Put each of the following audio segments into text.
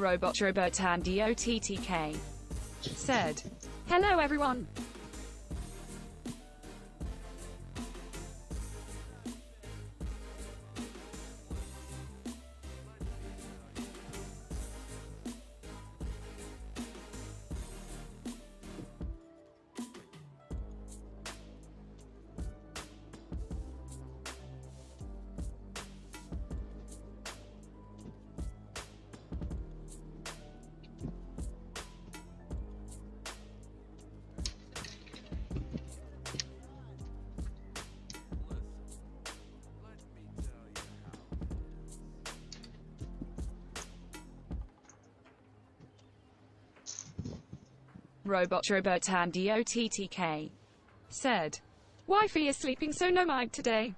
Robotrobotan RDotTK said, "Hello everyone. Robotrobotan RDotTK said, "Wifey is sleeping so no mic today."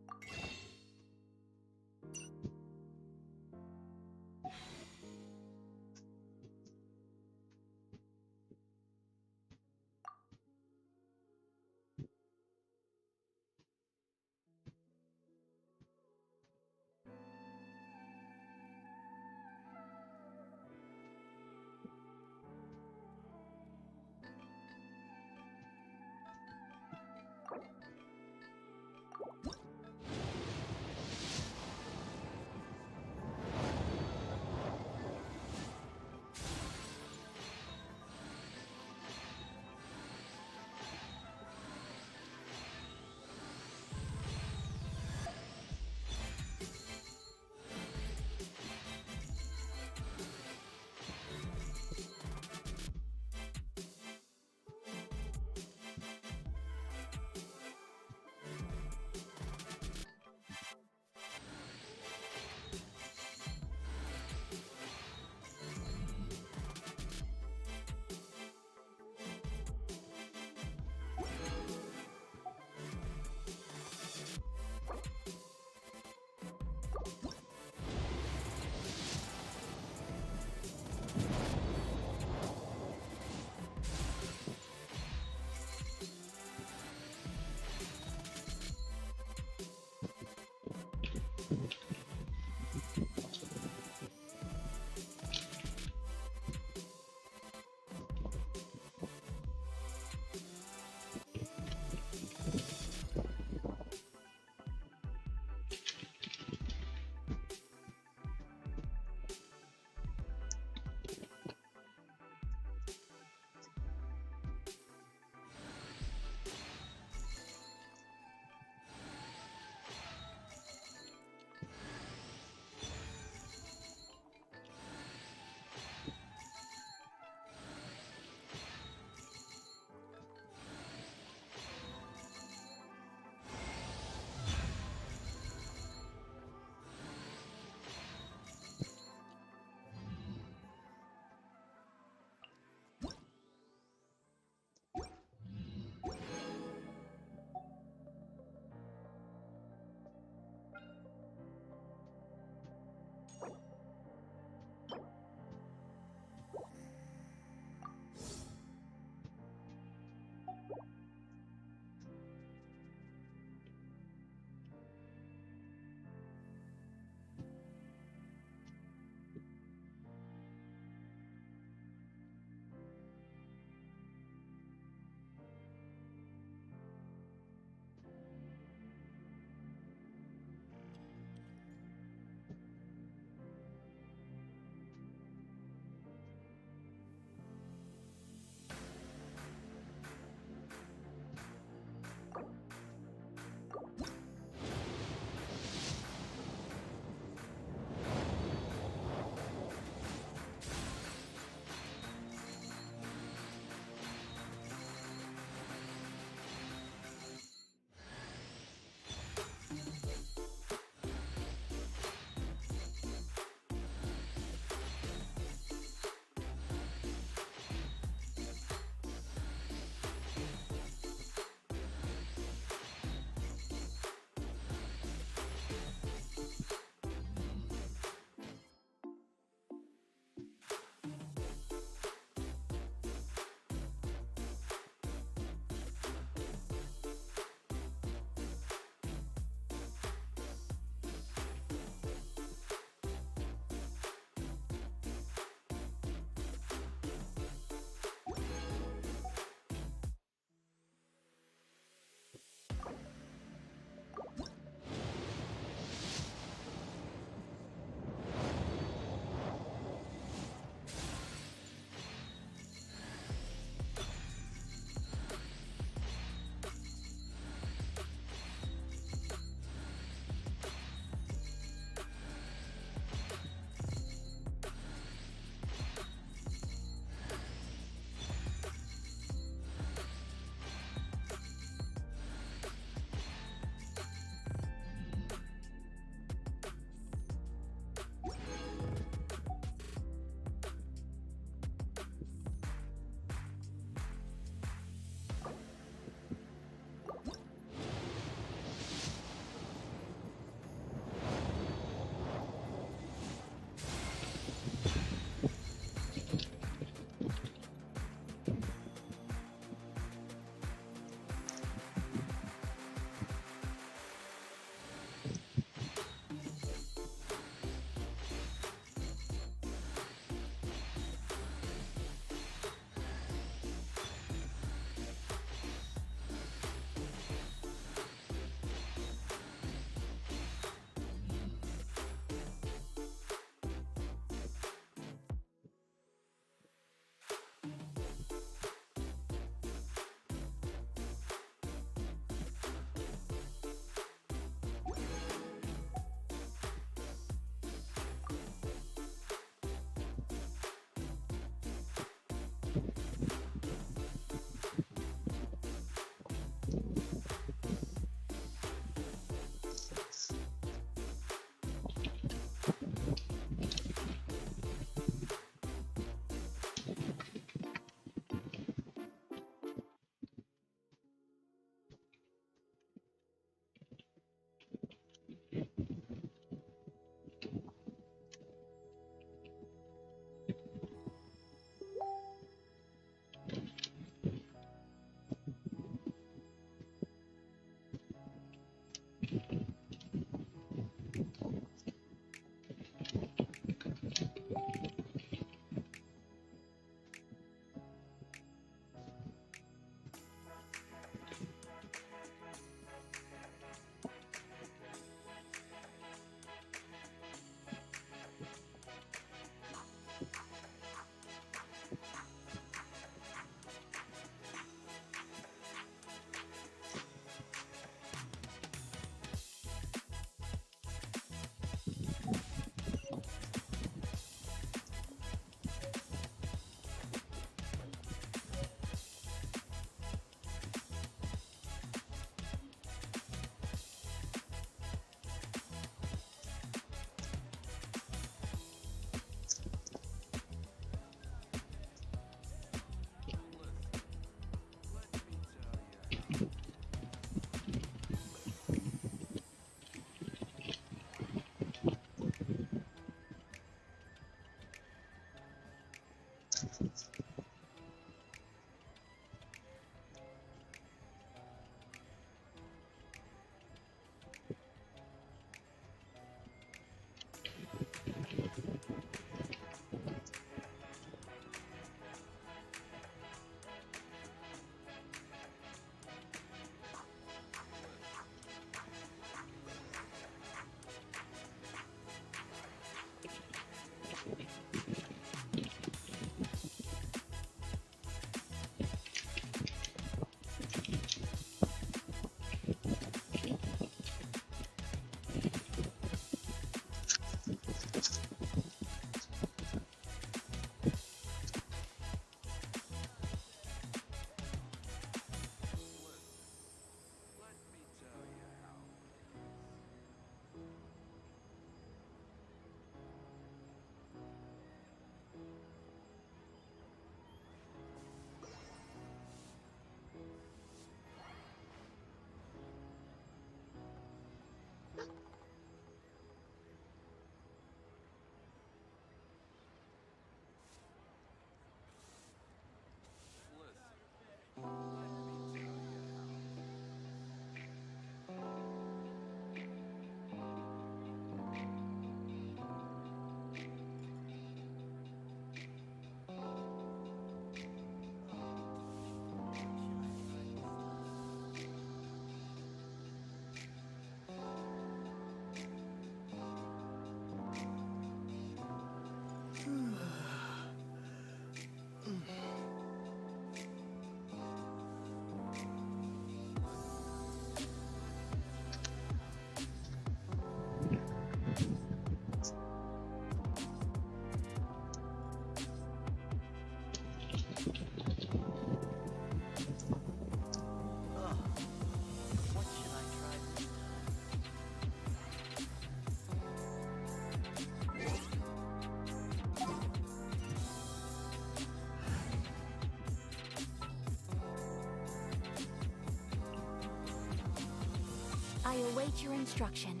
I await your instruction.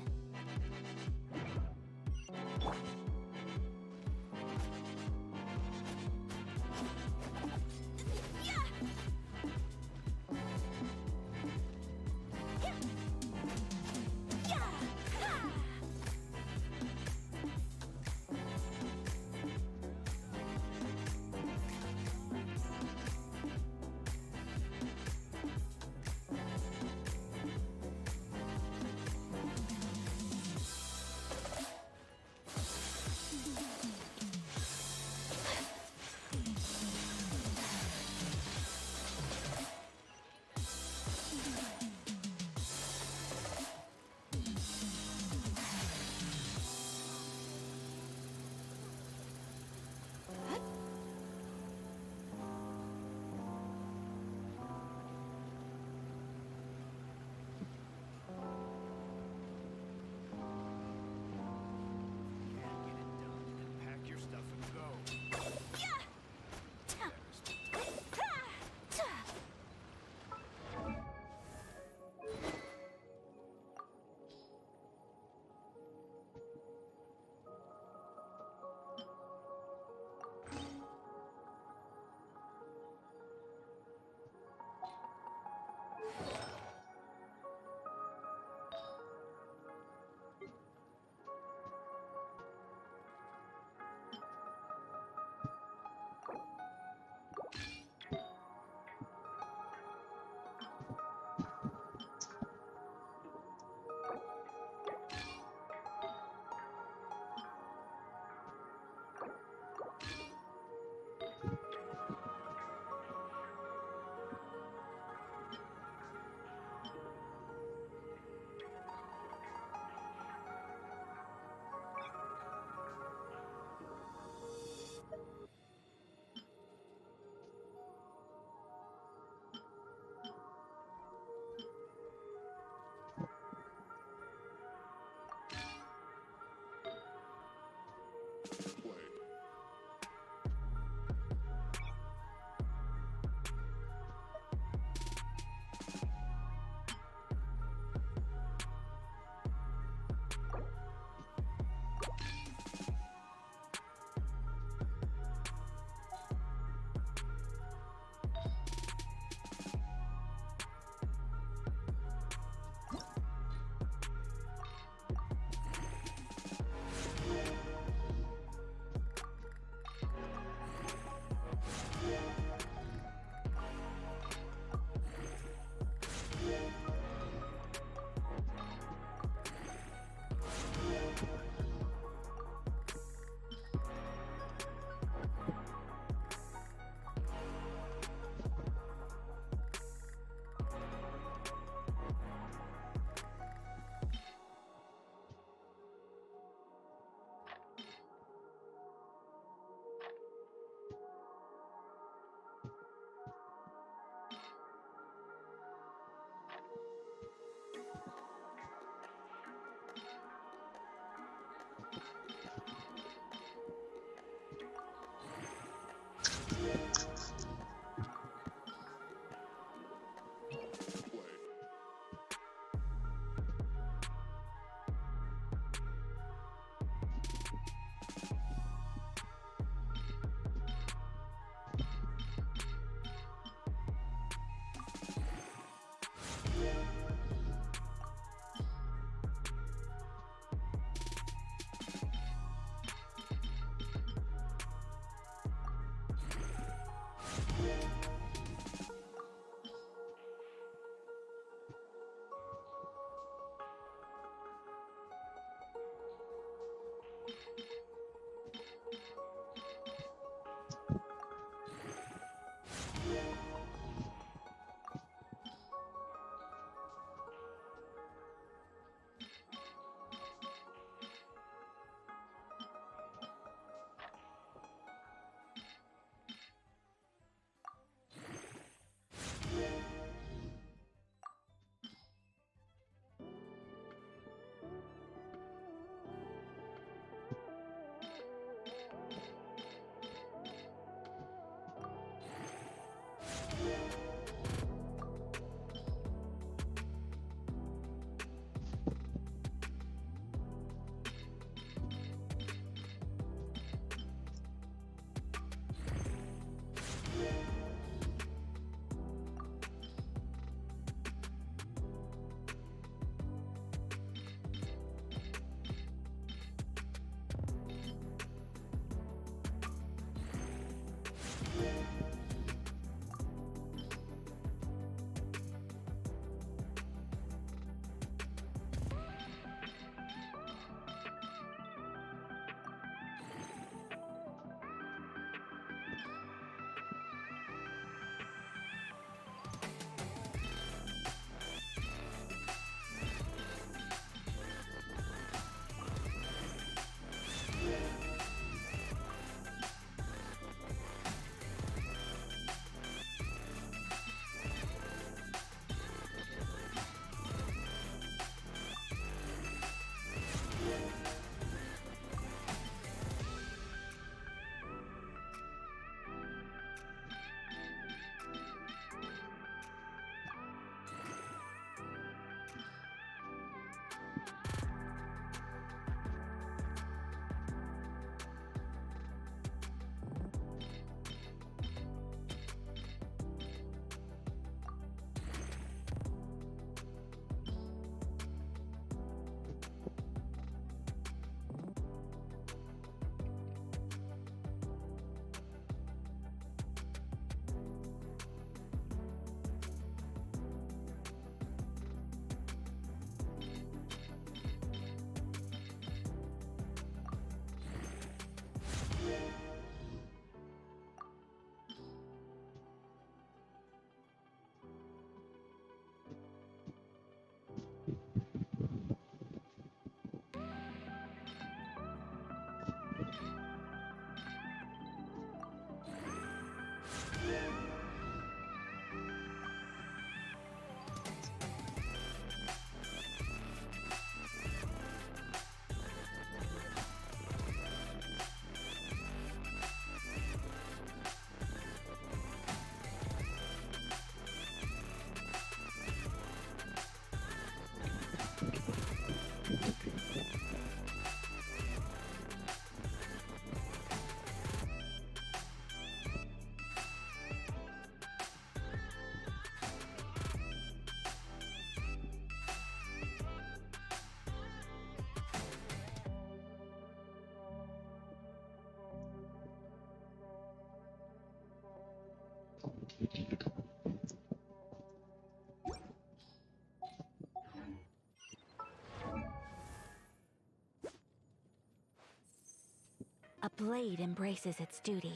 A blade embraces its duty,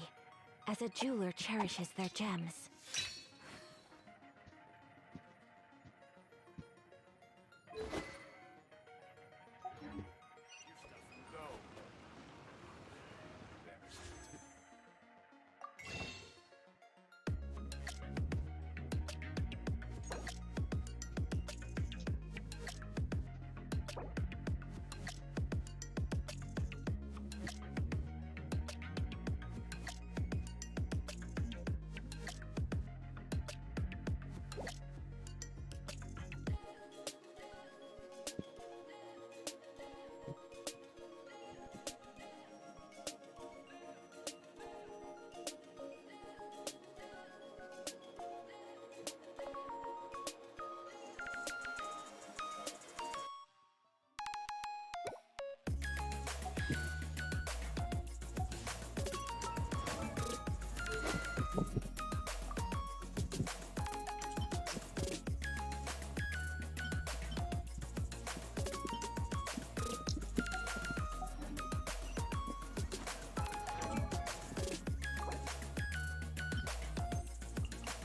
as a jeweler cherishes their gems.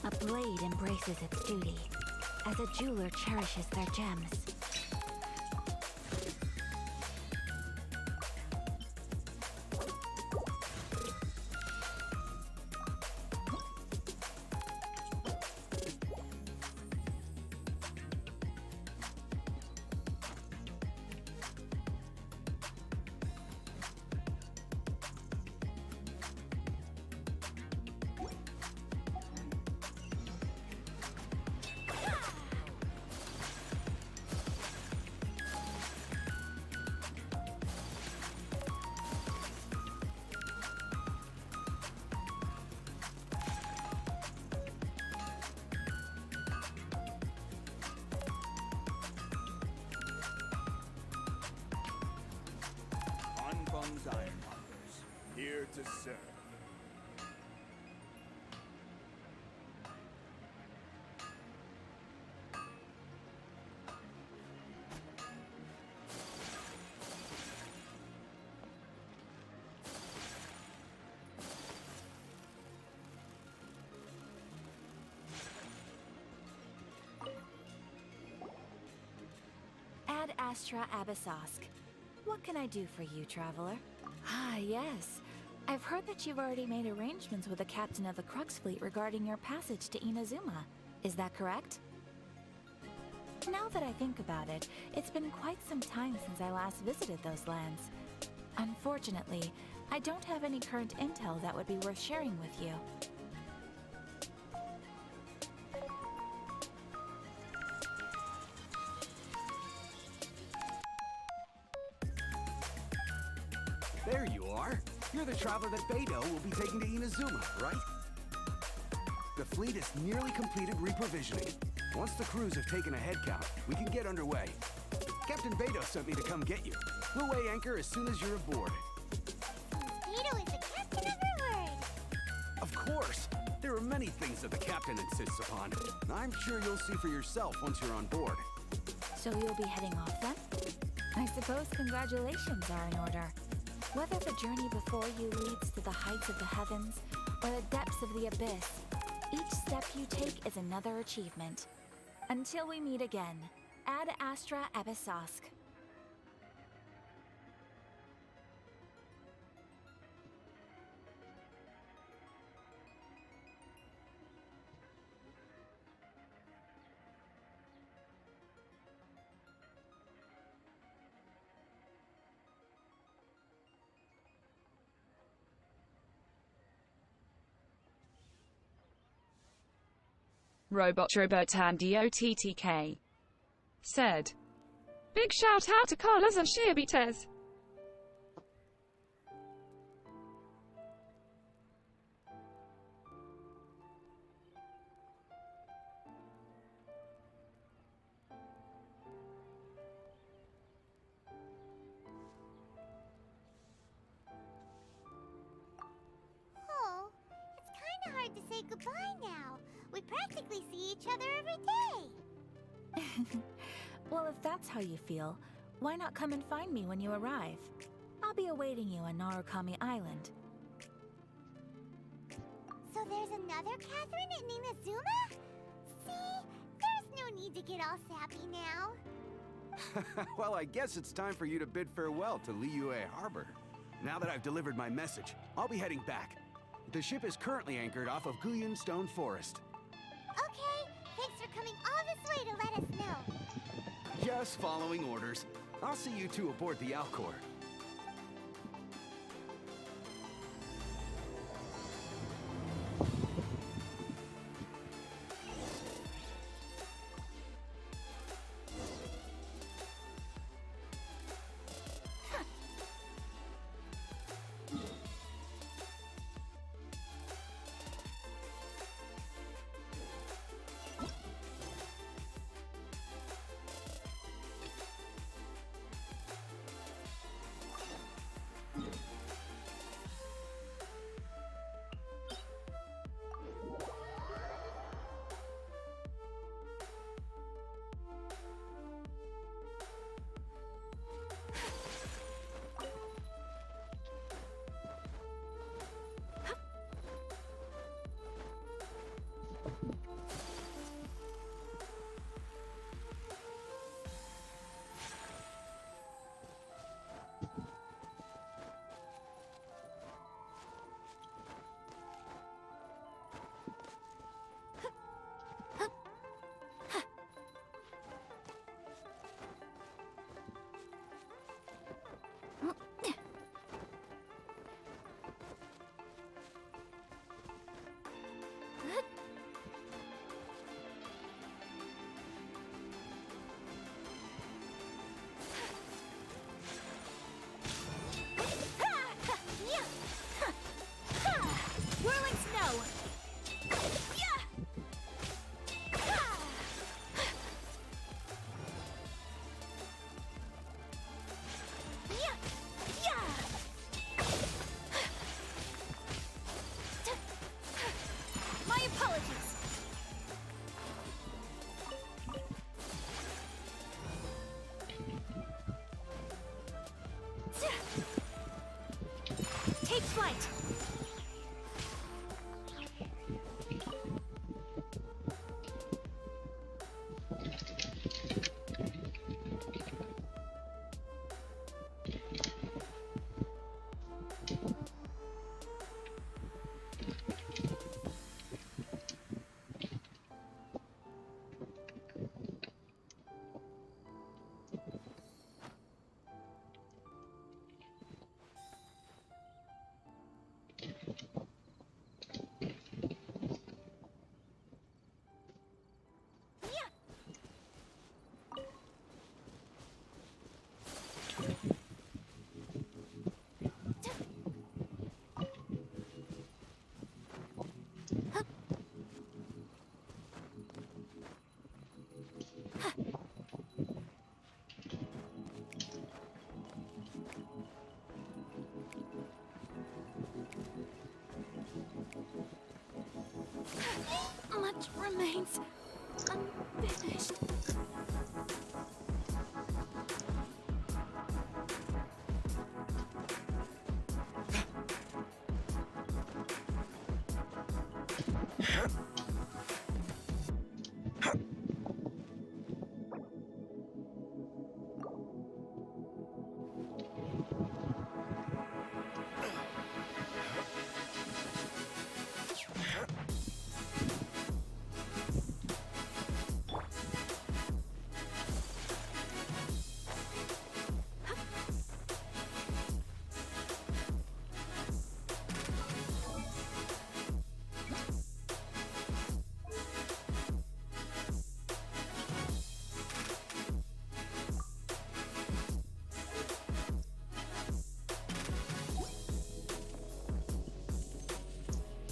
A blade embraces its duty, as a jeweler cherishes their gems. Ironmongers, here to serve. AR56. What can I do for you, traveler? Ah, yes. I've heard that you've already made arrangements with the captain of the Crux fleet regarding your passage to Inazuma. Is that correct? Now that I think about it, it's been quite some time since I last visited those lands. Unfortunately, I don't have any current intel that would be worth sharing with you. There you are. You're the traveler that Beidou will be taking to Inazuma, right? The fleet is nearly completed reprovisioning. Once the crews have taken a head count, we can get underway. Captain Beidou sent me to come get you. We'll weigh anchor as soon as you're aboard. Beidou is the captain of her word. Of course! There are many things that the captain insists upon. I'm sure you'll see for yourself once you're on board. So you'll be heading off then? I suppose congratulations are in order. Whether the journey before you leads to the heights of the heavens or the depths of the abyss, each step you take is another achievement. Until we meet again, Ad Astra Abyssosque. Robotrobotan RDotTK said, "Big shout out to Carlos and Shirbites." Oh, it's kinda hard to say goodbye now. We practically see each other every day. Well, if that's how you feel, why not come and find me when you arrive? I'll be awaiting you on Narukami Island. So there's another Catherine in Inazuma? See? There's no need to get all sappy now. Well, I guess it's time for you to bid farewell to Liyue Harbor. Now that I've delivered my message, I'll be heading back. The ship is currently anchored off of Guyun Stone Forest. Okay, thanks for coming all this way to let us know. Just following orders. I'll see you two aboard the Alcor. Whirling snow! My apologies! Take flight! Much remains unfinished.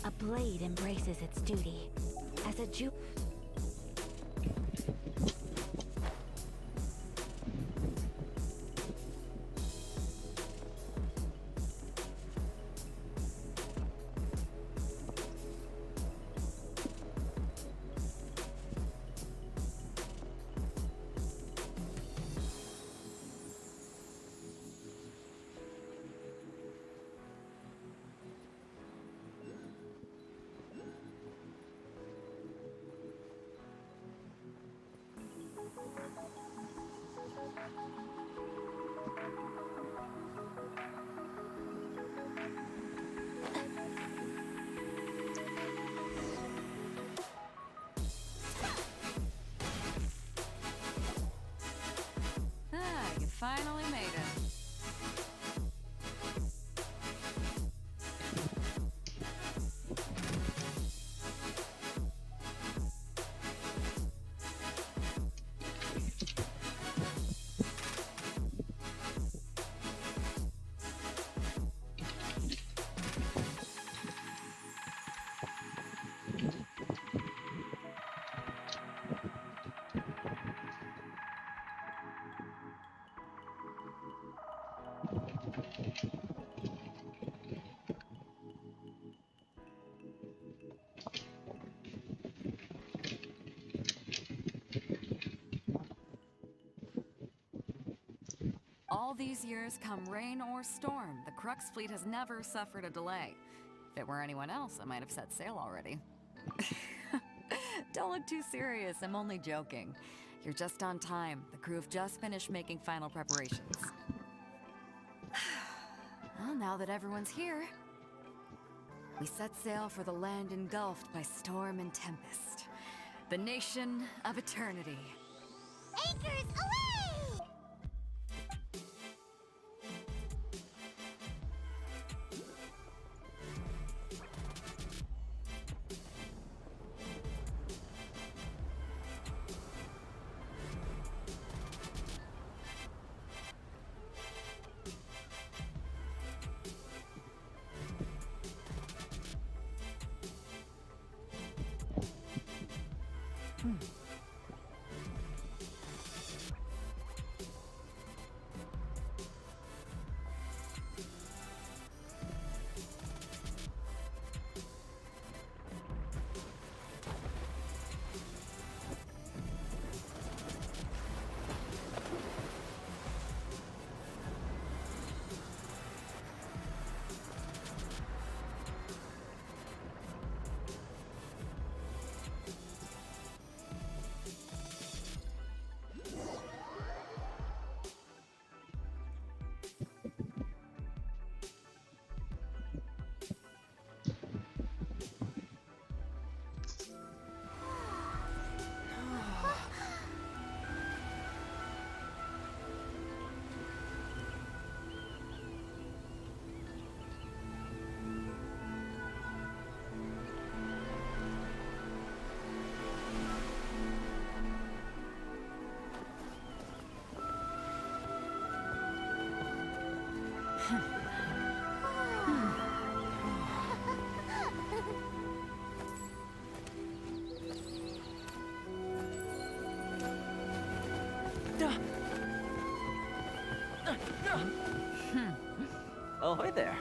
A blade embraces its duty. As a Jew. All these years, come rain or storm, the Crux fleet has never suffered a delay. If it were anyone else, I might have set sail already. Don't look too serious, I'm only joking. You're just on time. The crew have just finished making final preparations. Well, now that everyone's here, we set sail for the land engulfed by storm and tempest. The nation of eternity. Anchors away! Ahoy there.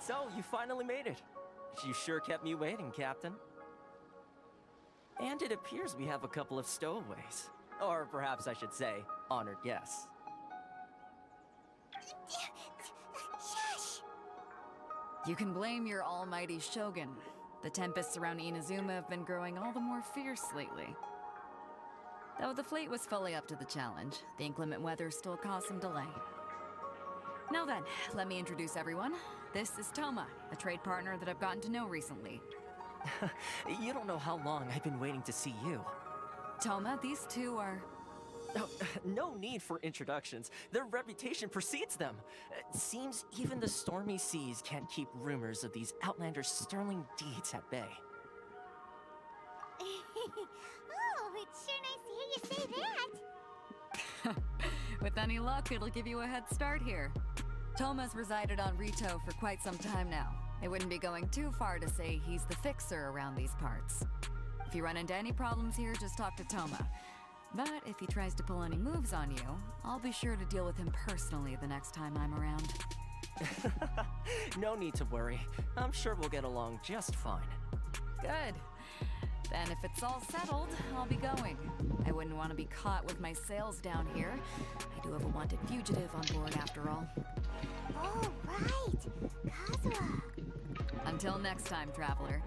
So, you finally made it. You sure kept me waiting, Captain. And it appears we have a couple of stowaways. Or perhaps I should say, honored guests. Shush! You can blame your almighty Shogun. The tempests around Inazuma have been growing all the more fierce lately. Though the fleet was fully up to the challenge, the inclement weather still caused some delay. Now then, let me introduce everyone. This is Toma, a trade partner that I've gotten to know recently. You don't know how long I've been waiting to see you. Toma, these two are... Oh, no need for introductions. Their reputation precedes them. It seems even the stormy seas can't keep rumors of these outlanders' sterling deeds at bay. Oh, it's sure nice to hear you say that. With any luck, it'll give you a head start here. Toma's resided on Rito for quite some time now. It wouldn't be going too far to say he's the fixer around these parts. If you run into any problems here, just talk to Toma. But if he tries to pull any moves on you, I'll be sure to deal with him personally the next time I'm around. No need to worry. I'm sure we'll get along just fine. Good. Then if it's all settled, I'll be going. I wouldn't want to be caught with my sails down here. I do have a wanted fugitive on board after all. Oh, right. Kazuha. Until next time, traveler.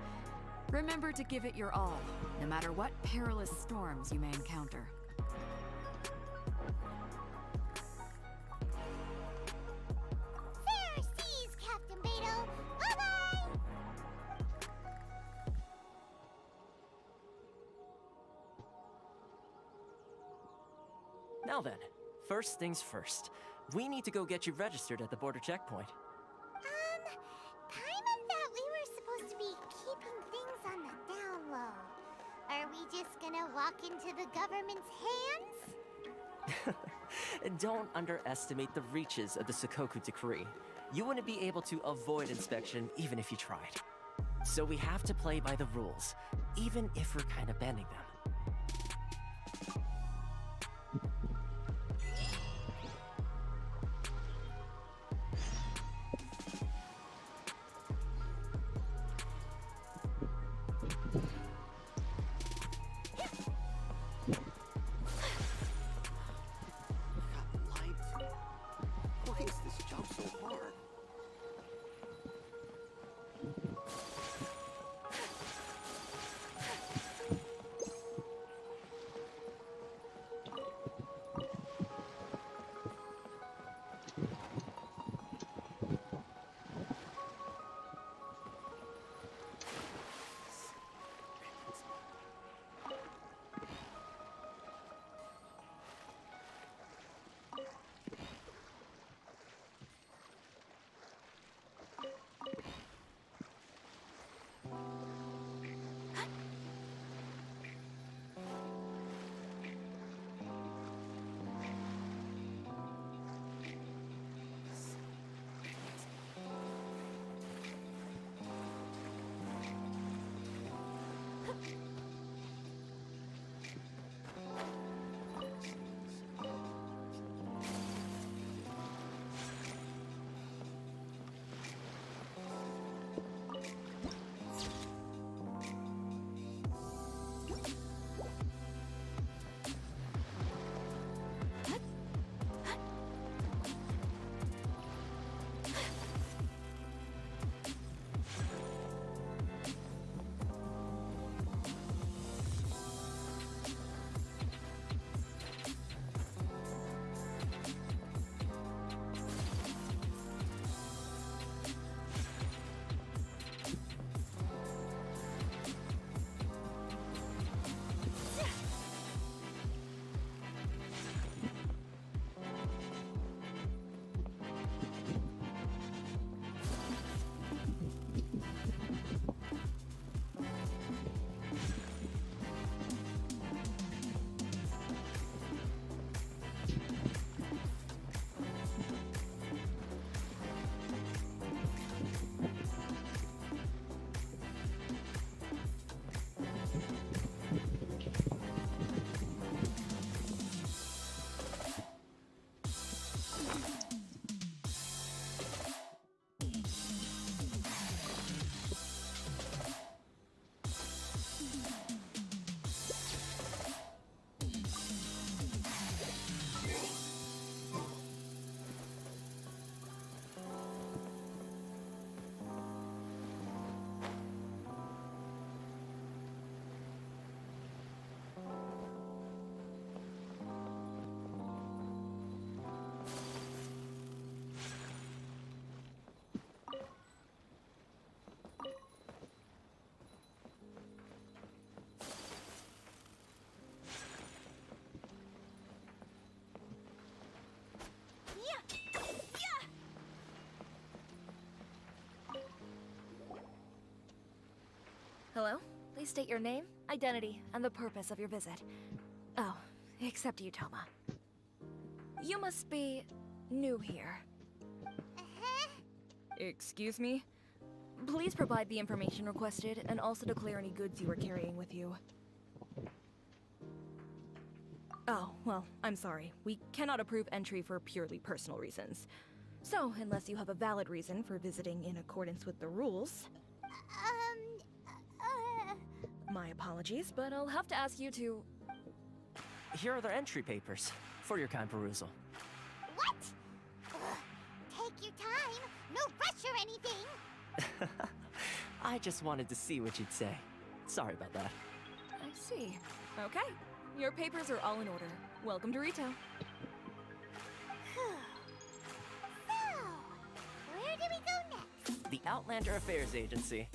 Remember to give it your all, no matter what perilous storms you may encounter. Fair seas, Captain Beto. Bye-bye! Now then, first things first. We need to go get you registered at the border checkpoint. Paimon thought we were supposed to be keeping things on the down low. Are we just gonna walk into the government's hands? Don't underestimate the reaches of the Sakoku decree. You wouldn't be able to avoid inspection even if you tried. So we have to play by the rules, even if we're kind of bending them. Got light. Why is this jump so hard? Hello? Please state your name, identity, and the purpose of your visit. Oh, except you, Toma. You must be new here. Excuse me? Please provide the information requested and also declare any goods you are carrying with you. Oh, well, I'm sorry. We cannot approve entry for purely personal reasons. So, unless you have a valid reason for visiting in accordance with the rules... My apologies, but I'll have to ask you to... Here are their entry papers, for your kind perusal. What? Ugh, take your time. No rush or anything. I just wanted to see what you'd say. Sorry about that. I see. Okay. Your papers are all in order. Welcome to retail. So, where do we go next? The Outlander Affairs Agency.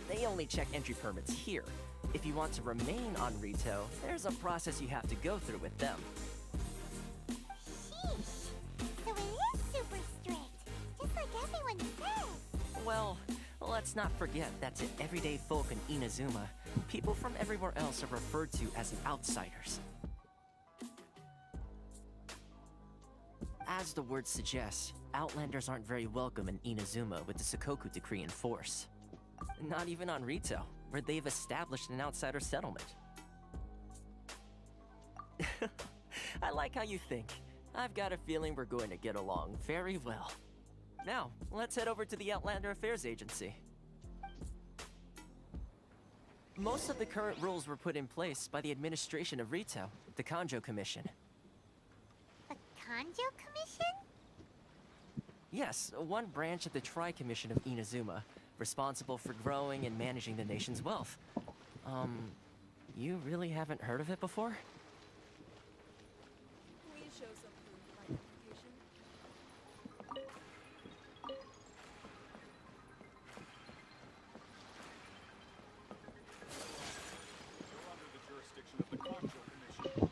They only check entry permits here. If you want to remain on Rito, there's a process you have to go through with them. Sheesh. So it is super strict, just like everyone says. Well, let's not forget that to everyday folk in Inazuma, people from everywhere else are referred to as outsiders. As the word suggests, Outlanders aren't very welcome in Inazuma with the Sakoku Decree in force. Not even on Rito, where they've established an outsider settlement. I like how you think. I've got a feeling we're going to get along very well. Now, let's head over to the Outlander Affairs Agency. Most of the current rules were put in place by the administration of Rito, the Kanjo Commission. The Kanjo Commission? Yes, one branch of the Tri-Commission of Inazuma, responsible for growing and managing the nation's wealth. You really haven't heard of it before? Please show some proof of identification. You're under the jurisdiction of the Kanjo Commission.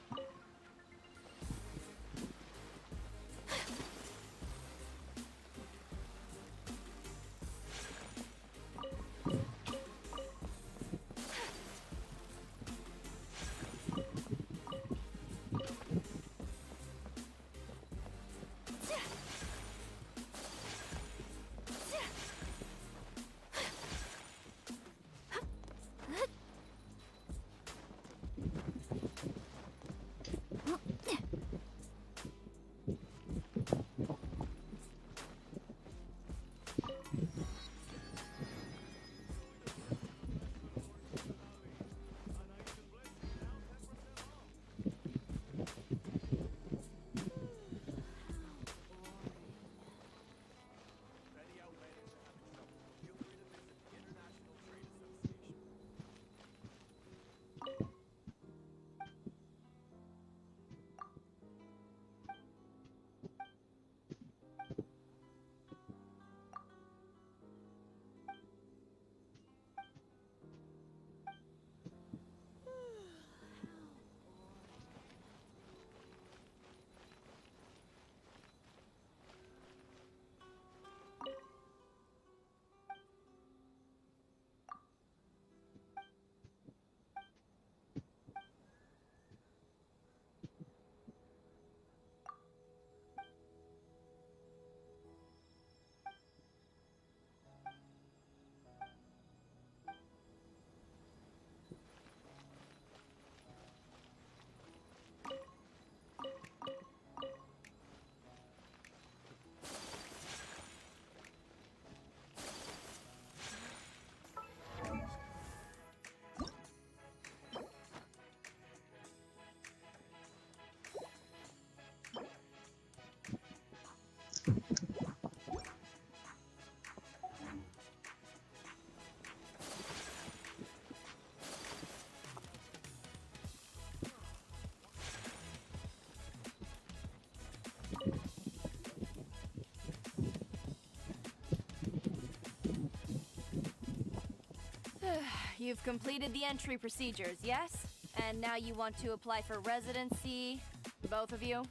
You've completed the entry procedures, yes? And now you want to apply for residency, both of you?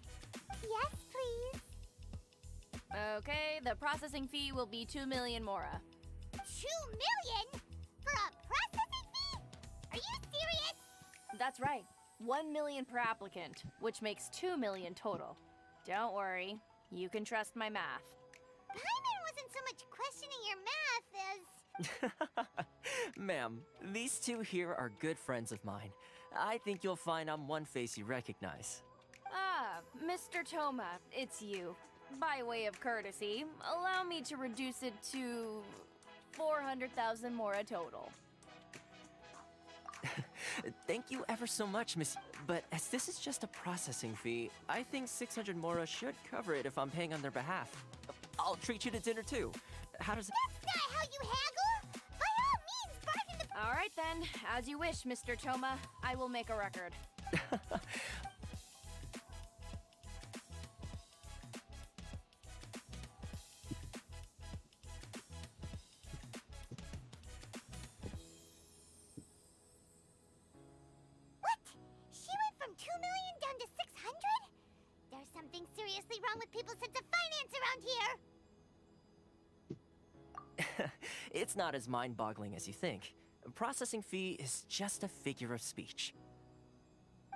Yes, please. Okay, the processing fee will be 2 million mora. 2 million? For a processing fee? Are you serious? That's right. 1 million per applicant, which makes 2 million total. Don't worry, you can trust my math. Paimon wasn't so much questioning your math as... Ma'am, these two here are good friends of mine. I think you'll find I'm one face you recognize. Ah, Mr. Toma, it's you. By way of courtesy, allow me to reduce it to 400,000 mora total. Thank you ever so much, Miss. But as this is just a processing fee, I think 600 mora should cover it if I'm paying on their behalf. I'll treat you to dinner too. How does it... That's not how you haggle! By all means, bargain the... All right then, as you wish, Mr. Toma. I will make a record. What? She went from 2 million down to 600? There's something seriously wrong with people's sense of finance around here! It's not as mind-boggling as you think. A processing fee is just a figure of speech.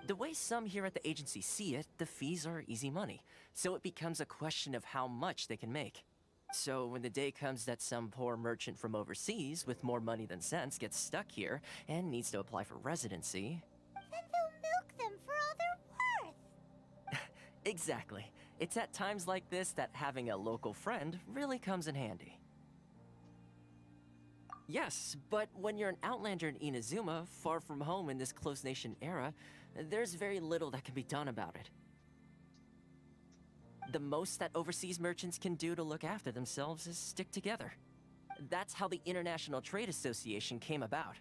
The way some here at the agency see it, the fees are easy money, so it becomes a question of how much they can make. So when the day comes that some poor merchant from overseas with more money than sense gets stuck here and needs to apply for residency... Then they'll milk them for all they're worth! Exactly. It's at times like this that having a local friend really comes in handy. Yes, but when you're an outlander in Inazuma, far from home in this closed nation era, there's very little that can be done about it. The most that overseas merchants can do to look after themselves is stick together. That's how the International Trade Association came about.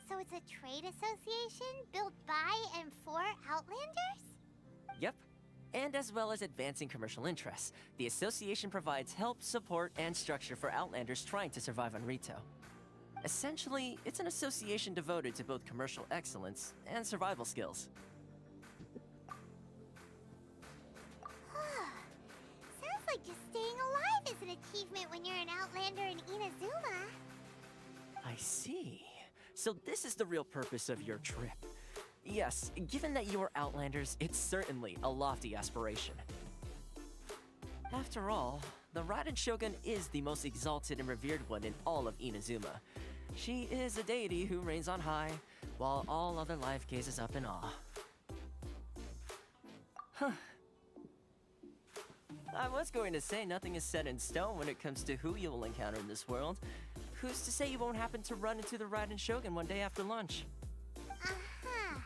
So it's a trade association built by and for Outlanders? Yep. And as well as advancing commercial interests, the association provides help, support, and structure for Outlanders trying to survive on Rito. Essentially, it's an association devoted to both commercial excellence and survival skills. Sounds like just staying alive is an achievement when you're an Outlander in Inazuma. I see. So this is the real purpose of your trip. Yes, given that you're Outlanders, it's certainly a lofty aspiration. After all, the Raiden Shogun is the most exalted and revered one in all of Inazuma. She is a deity who reigns on high, while all other life gazes up in awe. Huh. I was going to say nothing is set in stone when it comes to who you will encounter in this world. Who's to say you won't happen to run into the Raiden Shogun one day after lunch? Uh-huh.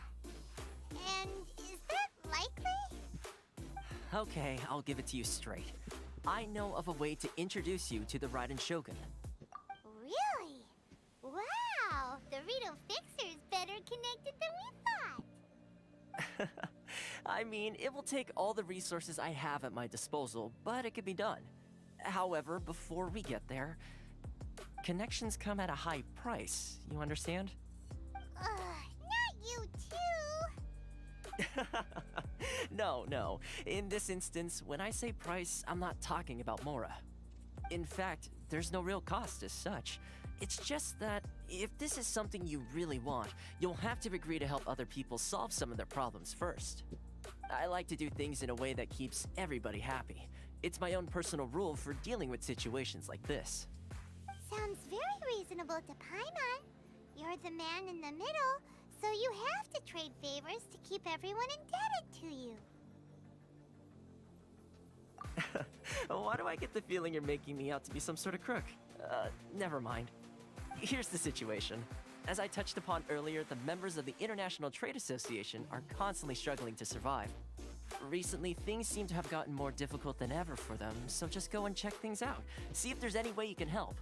And is that likely? Okay, I'll give it to you straight. I know of a way to introduce you to the Raiden Shogun. Really? Wow! The Rito Fixer's better connected than we thought. I mean, it will take all the resources I have at my disposal, but it can be done. However, before we get there, connections come at a high price, you understand? Not you too! No. In this instance, when I say price, I'm not talking about Mora. In fact, there's no real cost as such. It's just that if this is something you really want, you'll have to agree to help other people solve some of their problems first. I like to do things in a way that keeps everybody happy. It's my own personal rule for dealing with situations like this. Sounds very reasonable to Paimon. You're the man in the middle, so you have to trade favors to keep everyone indebted to you. Why do I get the feeling you're making me out to be some sort of crook? Never mind. Here's the situation. As I touched upon earlier, the members of the International Trade Association are constantly struggling to survive. Recently, things seem to have gotten more difficult than ever for them, so just go and check things out. See if there's any way you can help.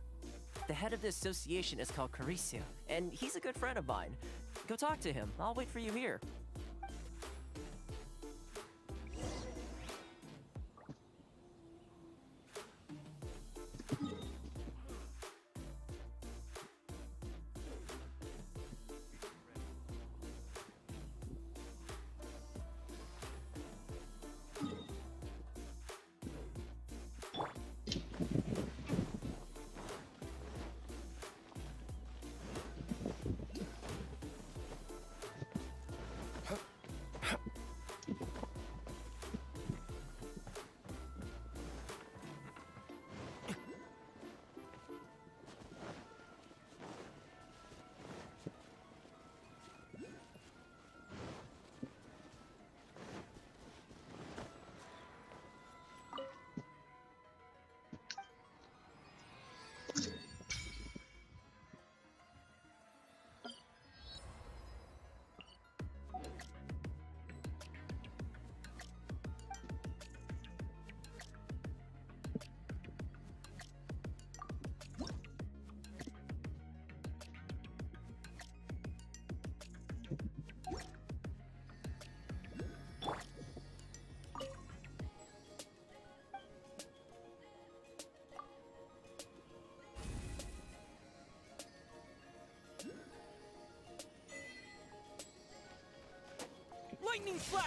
The head of the association is called Caricio, and he's a good friend of mine. Go talk to him. I'll wait for you here. Lightning flash!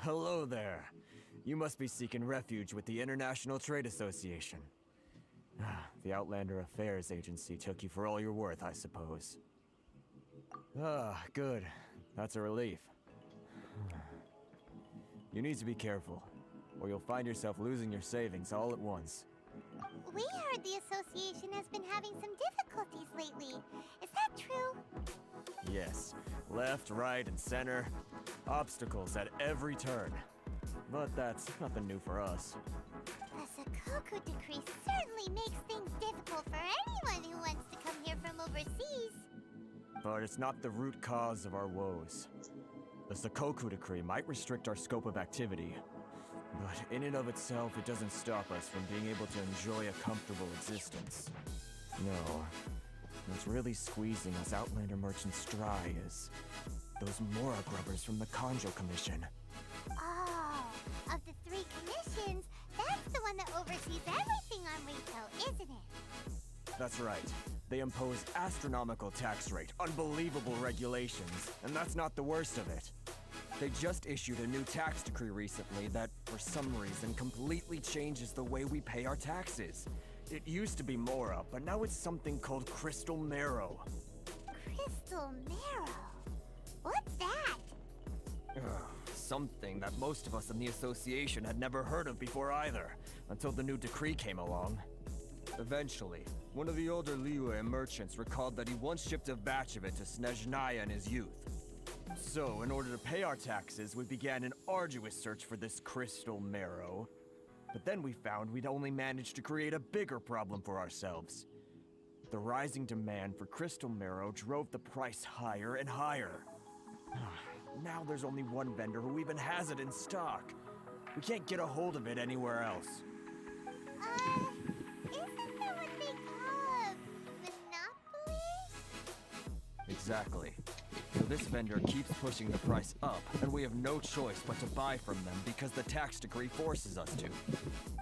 Hello there. You must be seeking refuge with the International Trade Association. The Outlander Affairs Agency took you for all you're worth, I suppose. Good. That's a relief. You need to be careful, or you'll find yourself losing your savings all at once. We heard the association has been having some difficulties lately. Is that true? Yes. Left, right, and center. Obstacles at every turn. But that's nothing new for us. The Sakoku decree certainly makes things difficult for anyone who wants to come here from overseas. But it's not the root cause of our woes. The Sakoku decree might restrict our scope of activity, but in and of itself, it doesn't stop us from being able to enjoy a comfortable existence. No. What's really squeezing us Outlander merchants dry is those Mora grubbers from the Kanjo Commission. Oh, of the 3 commissions, that's the one that oversees everything on Rito, isn't it? That's right. They impose astronomical tax rate, unbelievable regulations, and that's not the worst of it. They just issued a new tax decree recently that, for some reason, completely changes the way we pay our taxes. It used to be Mora, but now it's something called Crystal Marrow. Crystal Marrow? What's that? Something that most of us in the association had never heard of before either, until the new decree came along. Eventually, one of the older Liyue merchants recalled that he once shipped a batch of it to Snezhnaya in his youth. So, in order to pay our taxes, we began an arduous search for this Crystal Marrow. But then we found we'd only managed to create a bigger problem for ourselves. The rising demand for Crystal Marrow drove the price higher and higher. Now there's only one vendor who even has it in stock. We can't get a hold of it anywhere else. Isn't that what they call a monopoly? Exactly. So this vendor keeps pushing the price up, and we have no choice but to buy from them because the tax decree forces us to.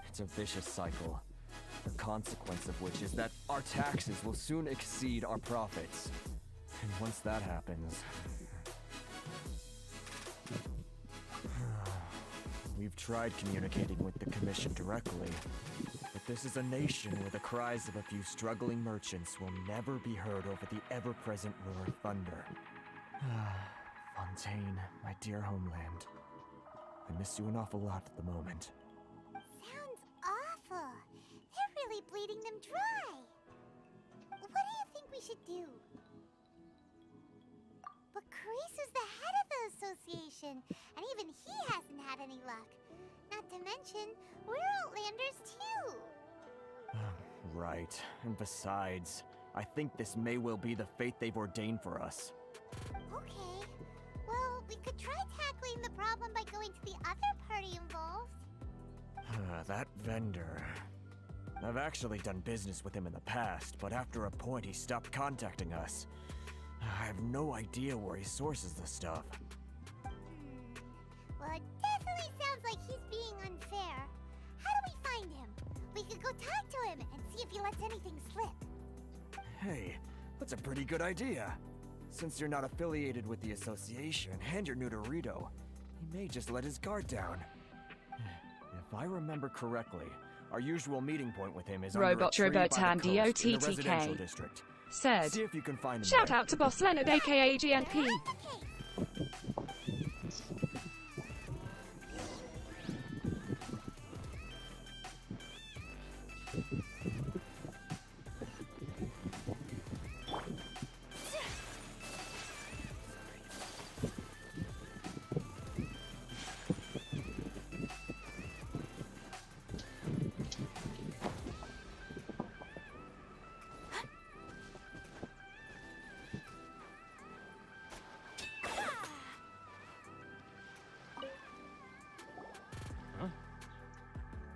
It's a vicious cycle, the consequence of which is that our taxes will soon exceed our profits. And once that happens... We've tried communicating with the Commission directly, but this is a nation where the cries of a few struggling merchants will never be heard over the ever-present roar of thunder. Fontaine, my dear homeland. I miss you an awful lot at the moment. Sounds awful. They're really bleeding them dry. What do you think we should do? But Karisu's the head of the association, and even he hasn't had any luck. Not to mention, we're Outlanders too. Right. And besides, I think this may well be the fate they've ordained for us. Okay. Well, we could try tackling the problem by going to the other party involved. That vendor... I've actually done business with him in the past, but after a point he stopped contacting us. I have no idea where he sources the stuff. Well, it definitely sounds like he's being unfair. How do we find him? We could go talk to him and see if he lets anything slip. Hey, that's a pretty good idea. Since you're not affiliated with the association and you're new to Rito, he may just let his guard down. If I remember correctly, our usual meeting point with him is Robotrobotan RDotTK district. Said, see if you can find him shout there. out to Boss Leonard aka GNP.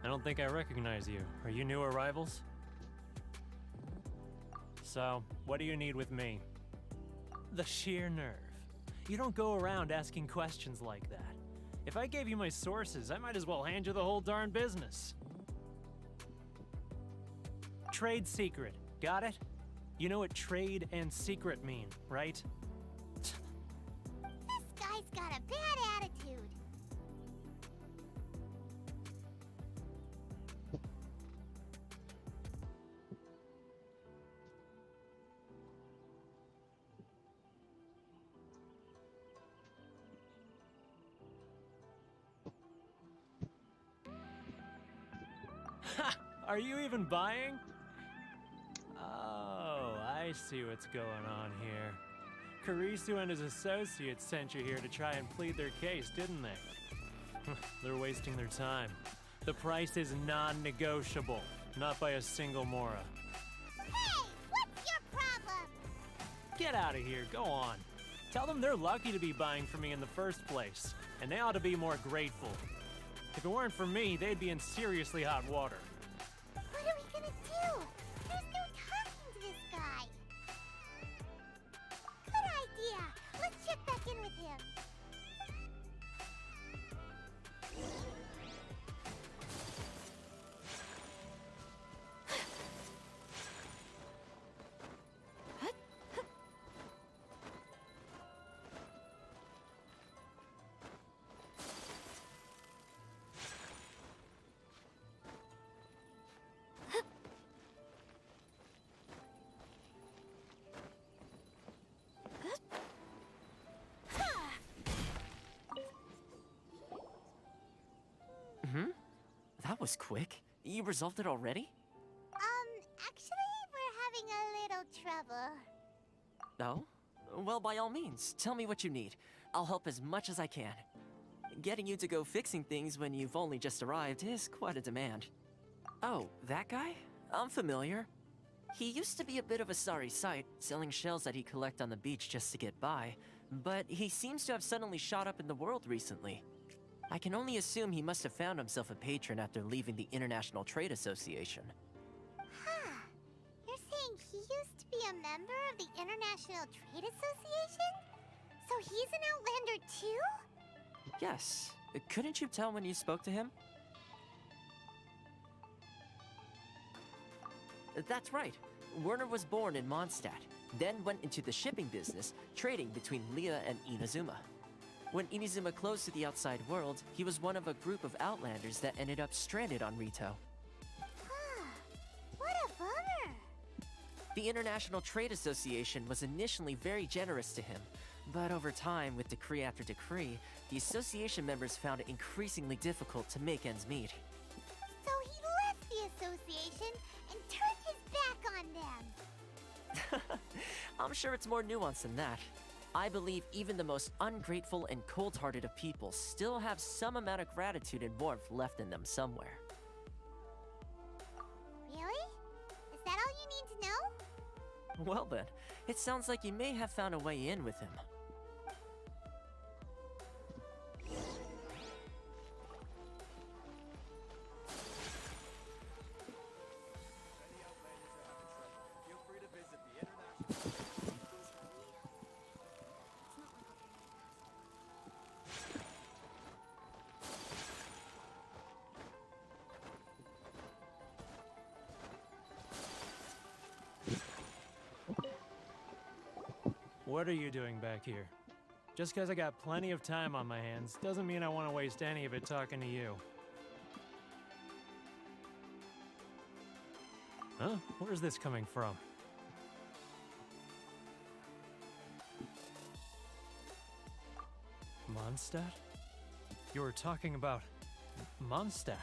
I don't think I recognize you. Are you new arrivals? So, what do you need with me? The sheer nerve. You don't go around asking questions like that. If I gave you my sources, I might as well hand you the whole darn business. Trade secret. Got it? You know what trade and secret mean, right? This guy's got a bad attitude. Ha! Are you even buying? Oh, I see what's going on here. Karisu and his associates sent you here to try and plead their case, didn't they? They're wasting their time. The price is non-negotiable, not by a single Mora. Hey, what's your problem? Get out of here, go on. Tell them they're lucky to be buying from me in the first place, and they ought to be more grateful. If it weren't for me, they'd be in seriously hot water. What are we gonna do? There's no talking to this guy. Good idea. Let's check back in with him. That was quick. You resolved it already? Actually, we're having a little trouble. Oh? Well, by all means, tell me what you need. I'll help as much as I can. Getting you to go fixing things when you've only just arrived is quite a demand. Oh, that guy? I'm familiar. He used to be a bit of a sorry sight, selling shells that he'd collect on the beach just to get by, but he seems to have suddenly shot up in the world recently. I can only assume he must have found himself a patron after leaving the International Trade Association. Huh. You're saying he used to be a member of the International Trade Association? So he's an Outlander too? Yes. Couldn't you tell when you spoke to him? That's right. Werner was born in Mondstadt, then went into the shipping business, trading between Leah and Inazuma. When Inazuma closed to the outside world, he was one of a group of Outlanders that ended up stranded on Rito. What a bummer! The International Trade Association was initially very generous to him, but over time, with decree after decree, the association members found it increasingly difficult to make ends meet. So he left the association and turned his back on them. I'm sure it's more nuanced than that. I believe even the most ungrateful and cold-hearted of people still have some amount of gratitude and warmth left in them somewhere. Really? Is that all you need to know? Well then, it sounds like you may have found a way in with him. What are you doing back here? Just because I got plenty of time on my hands doesn't mean I want to waste any of it talking to you. Huh? Where's this coming from? Mondstadt? You were talking about Mondstadt.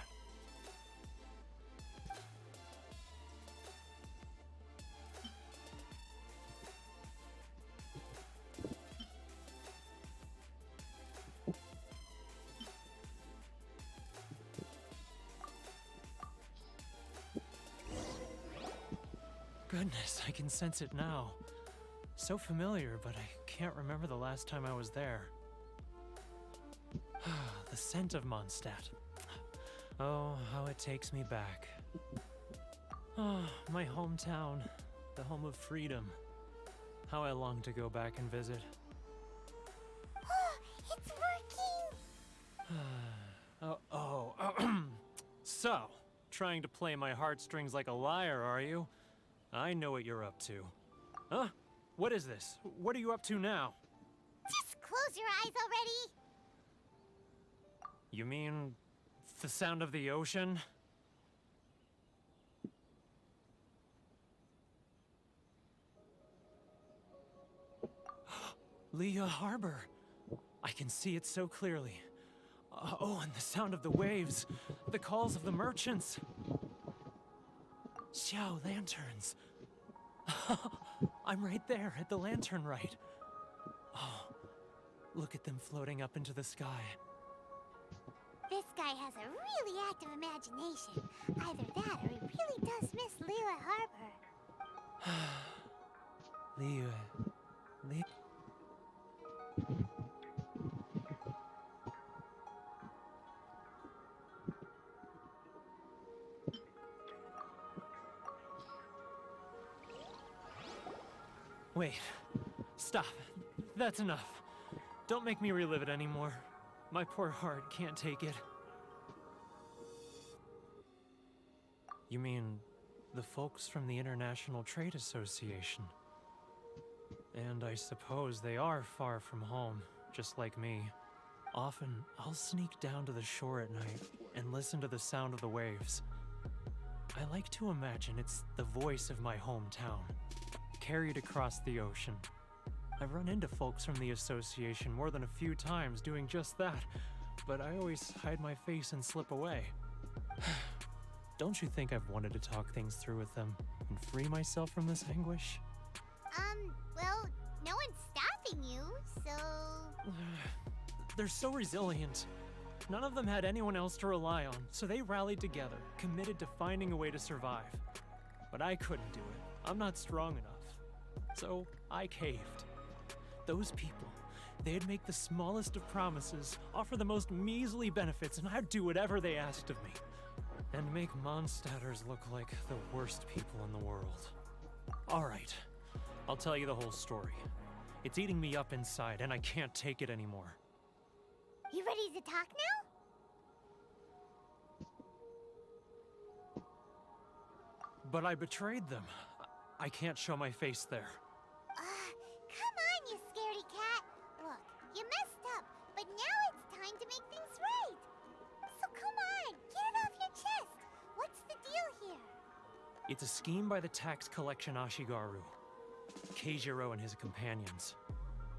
Goodness, I can sense it now. So familiar, but I can't remember the last time I was there. The scent of Mondstadt. Oh, how it takes me back. Oh, my hometown, the home of freedom. How I long to go back and visit. It's working! So, trying to play my heartstrings like a liar, are you? I know what you're up to. Huh? What is this? What are you up to now? Just close your eyes already! You mean the sound of the ocean? Leah Harbor. I can see it so clearly. Oh, and the sound of the waves. The calls of the merchants. Xiao lanterns. I'm right there at the lantern right. Oh, look at them floating up into the sky. This guy has a really active imagination. Either that or he really does miss Liyue Harbor. Liyue. Wait. Stop. That's enough. Don't make me relive it anymore. My poor heart can't take it. You mean the folks from the International Trade Association? And I suppose they are far from home, just like me. Often, I'll sneak down to the shore at night and listen to the sound of the waves. I like to imagine it's the voice of my hometown, carried across the ocean. I've run into folks from the association more than a few times doing just that, but I always hide my face and slip away. Don't you think I've wanted to talk things through with them and free myself from this anguish? Well, no one's stopping you, so... They're so resilient. None of them had anyone else to rely on, so they rallied together, committed to finding a way to survive. But I couldn't do it. I'm not strong enough. So I caved. Those people, they'd make the smallest of promises, offer the most measly benefits, and I'd do whatever they asked of me. And make Mondstadters look like the worst people in the world. Alright, I'll tell you the whole story. It's eating me up inside, and I can't take it anymore. You ready to talk now? But I betrayed them. I can't show my face there. Come on, you scaredy cat. Look, you messed up, but now it's time to make things right. So come on, get it off your chest. What's the deal here? It's a scheme by the tax collection Ashigaru, Keijiro and his companions.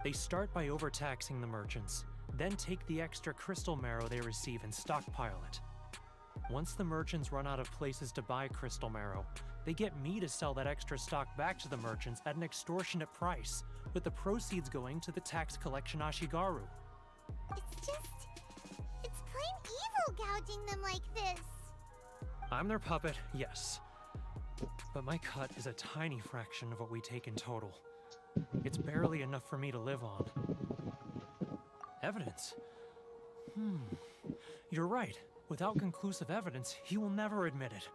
They start by overtaxing the merchants, then take the extra crystal marrow they receive and stockpile it. Once the merchants run out of places to buy crystal marrow, they get me to sell that extra stock back to the merchants at an extortionate price, with the proceeds going to the tax collection Ashigaru. It's plain evil gouging them like this. I'm their puppet, yes. But my cut is a tiny fraction of what we take in total. It's barely enough for me to live on. Evidence? You're right. Without conclusive evidence, he will never admit it.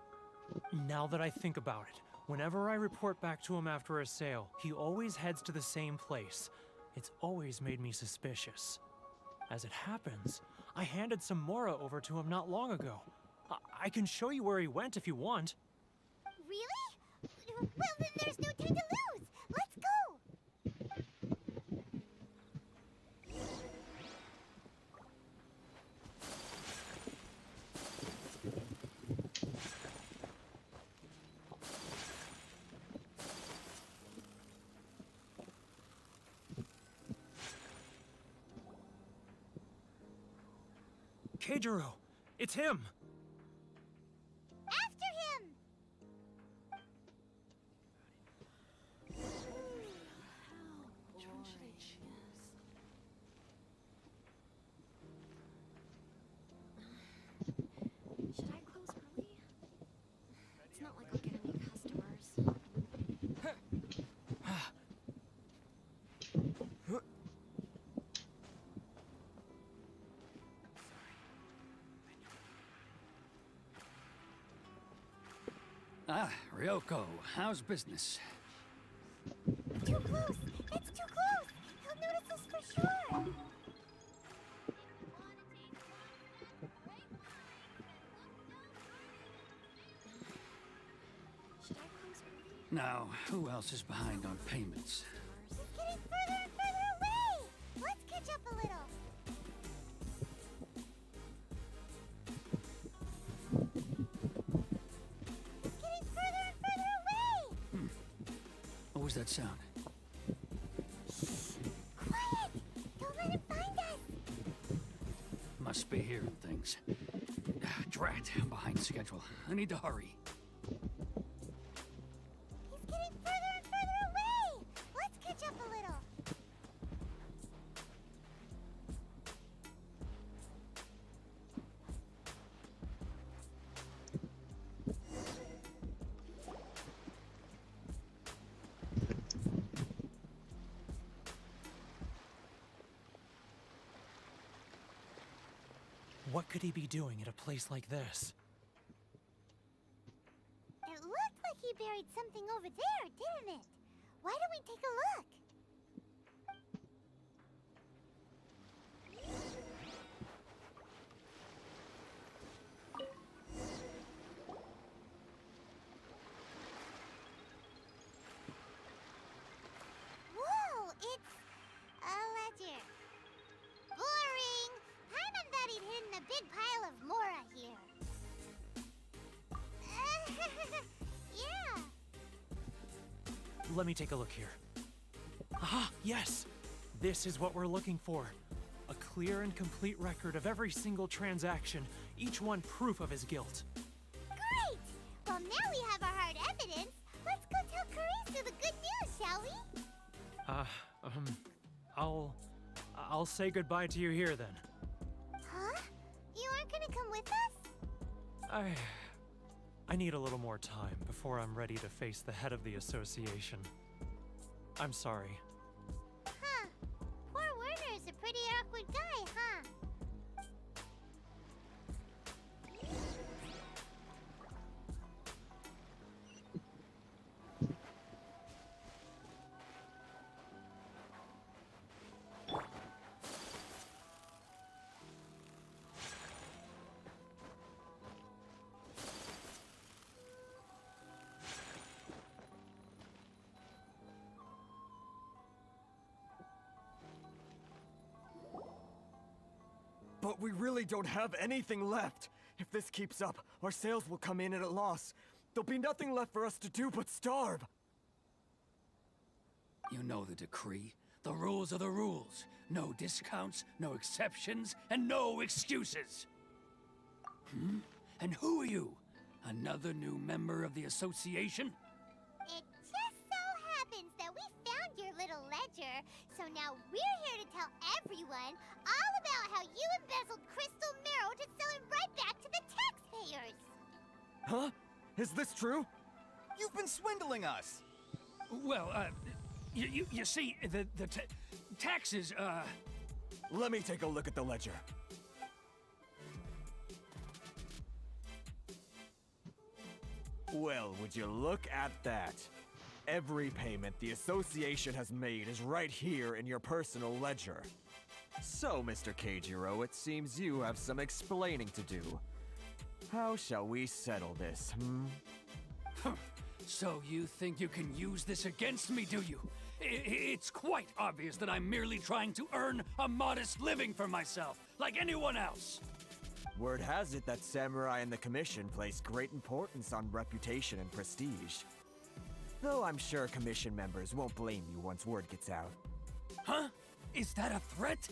Now that I think about it, whenever I report back to him after a sale, he always heads to the same place. It's always made me suspicious. As it happens, I handed some Mora over to him not long ago. I can show you where he went if you want. Really? Well, then there's no time to lose. Let's go. Keijiro! It's him! After him! Should I close early? It's not like I'll get any customers. Ah, Ryoko, how's business? Too close! It's too close! He'll notice us for sure! Should I close early? Now, who else is behind on payments? He's getting further and further away! Let's catch up a little! He's getting further and further away! What was that sound? Quiet! Don't let him find us! Must be hearing things. Drat, I'm behind schedule. I need to hurry. What could he be doing at a place like this? It looked like he buried something over there, didn't it? Why don't we take a look? Whoa, it's a ledger. Boring! Paimon thought he'd hidden a big pile of Mora here. Yeah. Let me take a look here. Aha, yes! This is what we're looking for. A clear and complete record of every single transaction, each one proof of his guilt. Great! Well, now we have our hard evidence. Let's go tell Karisu the good news, shall we? I'll say goodbye to you here then. Huh? You aren't gonna come with us? I need a little more time before I'm ready to face the head of the association. I'm sorry. Huh. Poor Werner's a pretty awkward guy, huh? But we really don't have anything left. If this keeps up, our sales will come in at a loss. There'll be nothing left for us to do but starve. You know the decree. The rules are the rules. No discounts, no exceptions, and no excuses. And who are you? Another new member of the association? It just so happens that we found your little ledger, so now we're here to tell everyone all about how you embezzled crystal marrow to sell it right back to the taxpayers. Huh? Is this true? You've been swindling us! Well, you see, the taxes, Let me take a look at the ledger. Well, would you look at that? Every payment the association has made is right here in your personal ledger. So, Mr. Keijiro, it seems you have some explaining to do. How shall we settle this, So you think you can use this against me, do you? It's quite obvious that I'm merely trying to earn a modest living for myself, like anyone else. Word has it that Samurai and the Commission place great importance on reputation and prestige. Though I'm sure Commission members won't blame you once word gets out. Huh? Is that a threat?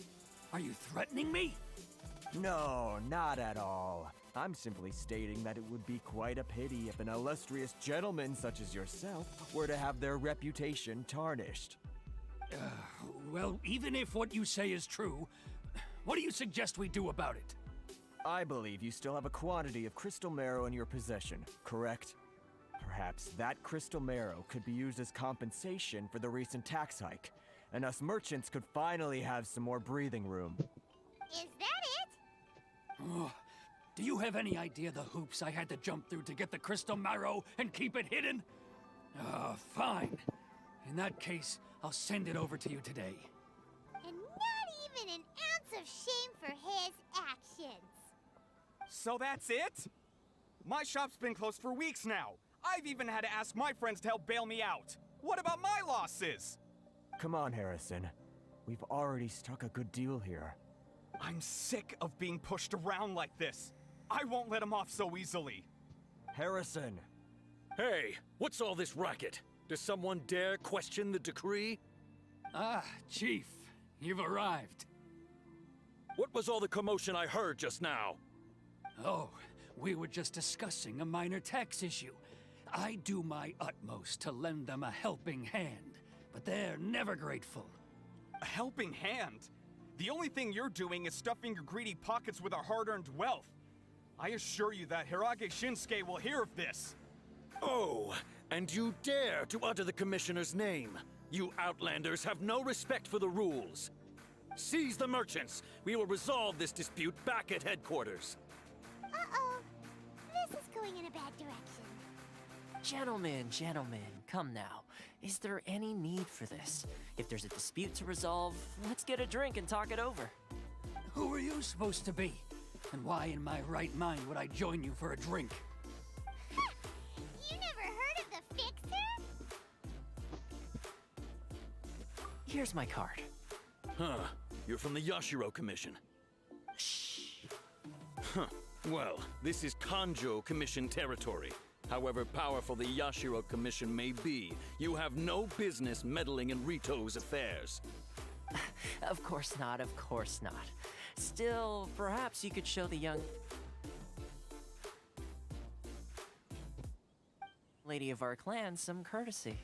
Are you threatening me? No, not at all. I'm simply stating that it would be quite a pity if an illustrious gentleman such as yourself were to have their reputation tarnished. Well, even if what you say is true, what do you suggest we do about it? I believe you still have a quantity of crystal marrow in your possession, correct? Perhaps that crystal marrow could be used as compensation for the recent tax hike, and us merchants could finally have some more breathing room. Is that it? Oh, do you have any idea the hoops I had to jump through to get the crystal marrow and keep it hidden? Fine. In that case, I'll send it over to you today. And not even an ounce of shame for his actions. So that's it? My shop's been closed for weeks now. I've even had to ask my friends to help bail me out. What about my losses? Come on, Harrison. We've already struck a good deal here. I'm sick of being pushed around like this. I won't let him off so easily. Harrison! Hey, what's all this racket? Does someone dare question the decree? Ah, Chief, you've arrived. What was all the commotion I heard just now? Oh, we were just discussing a minor tax issue. I do my utmost to lend them a helping hand, but they're never grateful. A helping hand? The only thing you're doing is stuffing your greedy pockets with our hard-earned wealth. I assure you that Hirage Shinsuke will hear of this. Oh, and you dare to utter the Commissioner's name. You Outlanders have no respect for the rules. Seize the merchants! We will resolve this dispute back at headquarters. Uh-oh. This is going in a bad direction. Gentlemen, come now. Is there any need for this? If there's a dispute to resolve, let's get a drink and talk it over. Who are you supposed to be? And why in my right mind would I join you for a drink? You never heard of the Fixer? Here's my card. Huh. You're from the Yashiro Commission. Shh. Huh. Well, this is Kanjo Commission territory. However powerful the Yashiro Commission may be, you have no business meddling in Rito's affairs. Of course not, of course not. Still, perhaps you could show the young lady of our clan some courtesy.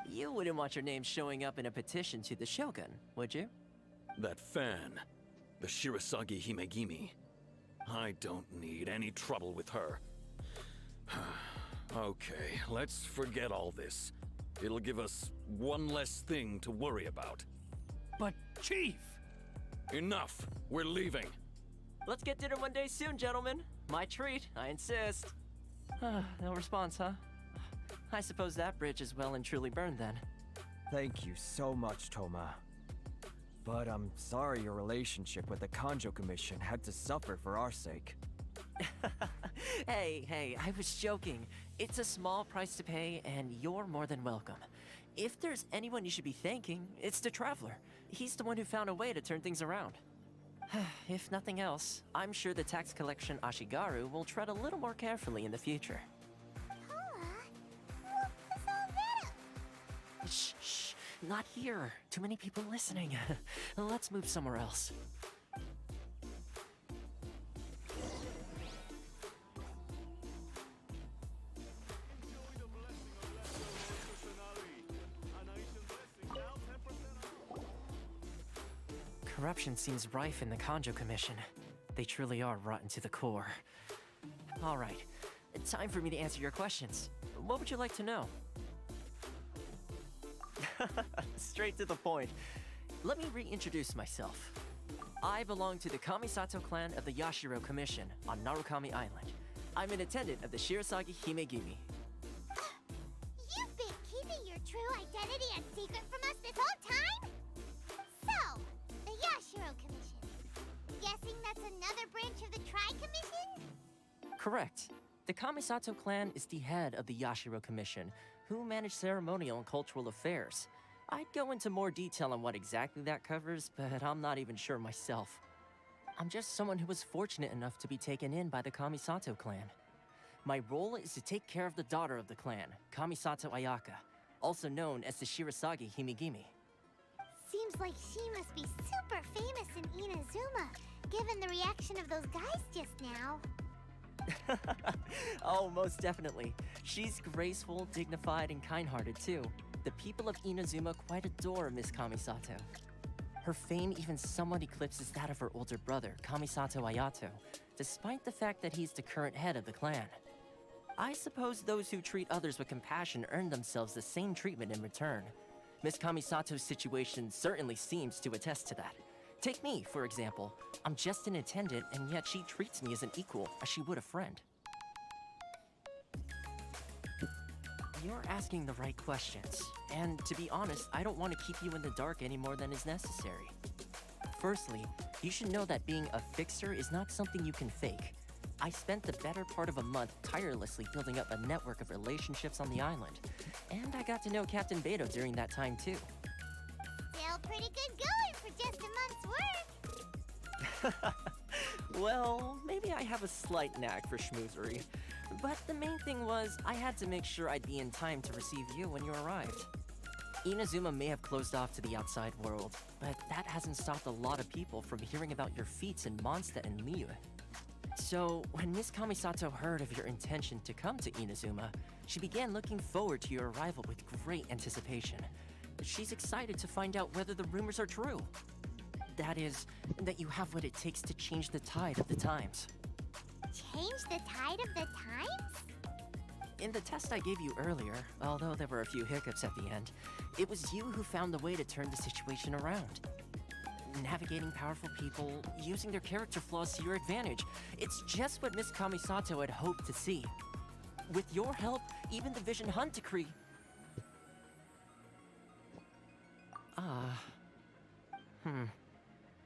You wouldn't want your name showing up in a petition to the Shogun, would you? That fan, the Shirasagi Himegimi. I don't need any trouble with her. Okay, let's forget all this. It'll give us one less thing to worry about. But, Chief! Enough! We're leaving. Let's get dinner one day soon, gentlemen. My treat, I insist. No response, huh? I suppose that bridge is well and truly burned then. Thank you so much, Toma. But I'm sorry your relationship with the Kanjo Commission had to suffer for our sake. Hey, I was joking. It's a small price to pay, and you're more than welcome. If there's anyone you should be thanking, it's the Traveler. He's the one who found a way to turn things around. If nothing else, I'm sure the tax collection Ashigaru will tread a little more carefully in the future. Shh, not here. Too many people listening. Let's move somewhere else. Corruption seems rife in the Kanjo Commission. They truly are rotten to the core. All right, time for me to answer your questions. What would you like to know? Straight to the point. Let me reintroduce myself. I belong to the Kamisato clan of the Yashiro Commission on Narukami Island. I'm an attendant of the Shirasagi Himegimi. You've been keeping your true identity a secret from us this whole time? So, the Yashiro Commission. Guessing that's another branch of the Tri-Commission? Correct. The Kamisato clan is the head of the Yashiro Commission, who manage ceremonial and cultural affairs. I'd go into more detail on what exactly that covers, but I'm not even sure myself. I'm just someone who was fortunate enough to be taken in by the Kamisato clan. My role is to take care of the daughter of the clan, Kamisato Ayaka, also known as the Shirasagi Himegimi. Seems like she must be super famous in Inazuma, given the reaction of those guys just now. Oh, most definitely. She's graceful, dignified, and kind-hearted too. The people of Inazuma quite adore Miss Kamisato. Her fame even somewhat eclipses that of her older brother, Kamisato Ayato, despite the fact that he's the current head of the clan. I suppose those who treat others with compassion earn themselves the same treatment in return. Miss Kamisato's situation certainly seems to attest to that. Take me, for example. I'm just an attendant, and yet she treats me as an equal, as she would a friend. You're asking the right questions, and to be honest, I don't want to keep you in the dark any more than is necessary. Firstly, you should know that being a fixer is not something you can fake. I spent the better part of a month tirelessly building up a network of relationships on the island, and I got to know Captain Beto during that time too. Still pretty good going for just a month's work. Well, maybe I have a slight knack for schmoozery. But the main thing was, I had to make sure I'd be in time to receive you when you arrived. Inazuma may have closed off to the outside world, but that hasn't stopped a lot of people from hearing about your feats in Mondstadt and Liyue. So, when Miss Kamisato heard of your intention to come to Inazuma, she began looking forward to your arrival with great anticipation. She's excited to find out whether the rumors are true. That is, that you have what it takes to change the tide of the times. Change the tide of the times? In the test I gave you earlier, although there were a few hiccups at the end, it was you who found the way to turn the situation around. navigating powerful people, using their character flaws to your advantage. It's just what Miss Kamisato had hoped to see. With your help, even the Vision Hunt decree...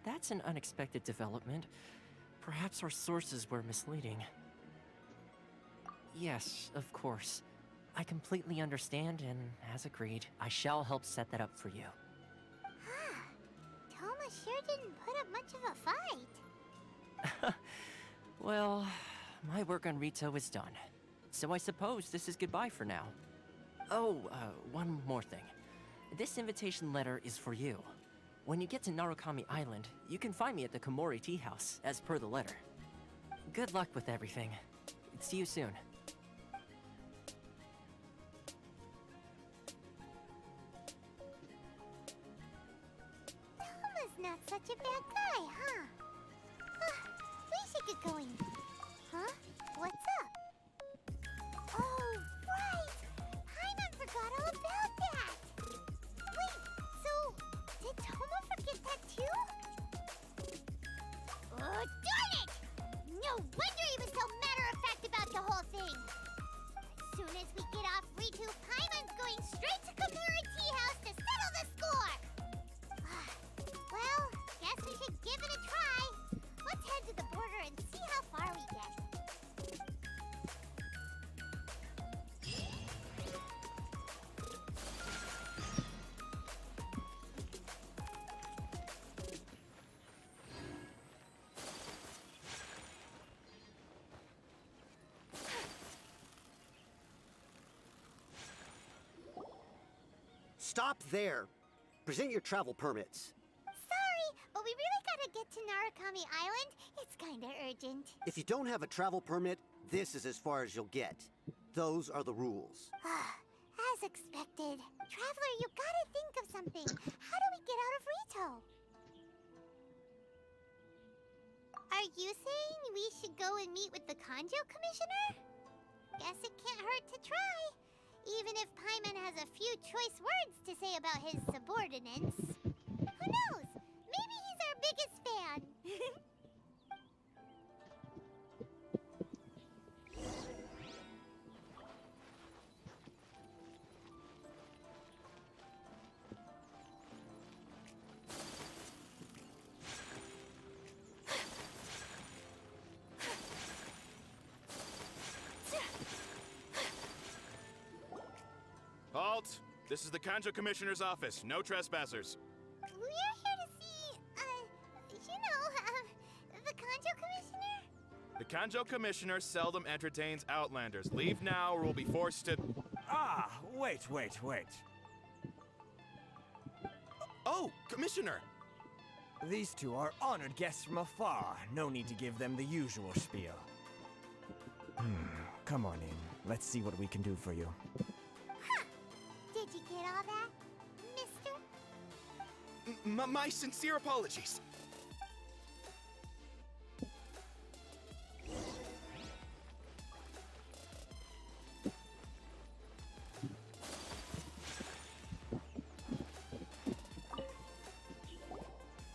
That's an unexpected development. Perhaps our sources were misleading. Yes, of course. I completely understand, and as agreed, I shall help set that up for you. Toma sure didn't put up much of a fight. Well, my work on Rito is done. So I suppose this is goodbye for now. Oh, one more thing. This invitation letter is for you. When you get to Narukami Island, you can find me at the Komori Tea House, as per the letter. Good luck with everything. See you soon. Toma's not such a bad guy, huh? We should get going. Huh? What's up? Oh, right! Paimon forgot all about that! Wait, so did Toma forget that too? Oh, darn it! No wonder he was so matter-of-fact about the whole thing! As soon as we get off Ritu, Paimon's going straight to Komori Tea House to settle the score! Well, guess we should give it a try. Let's head to the border and see how far we get. Stop there. Present your travel permits. Sorry, but we really gotta get to Narukami Island. It's kinda urgent. If you don't have a travel permit, this is as far as you'll get. Those are the rules. As expected. Traveler, you gotta think of something. How do we get out of Rito? Are you saying we should go and meet with the Kanjo Commissioner? Guess it can't hurt to try. Even if Paimon has a few choice words to say about his subordinates. Who knows? Maybe he's our biggest fan. Halt! This is the Kanjo Commissioner's office. No trespassers. We're here to see, the Kanjo Commissioner? The Kanjo Commissioner seldom entertains Outlanders. Leave now or we'll be forced to... Ah, wait. Oh, Commissioner! These two are honored guests from afar. No need to give them the usual spiel. Come on in. Let's see what we can do for you. Did you get all that, mister? My sincere apologies.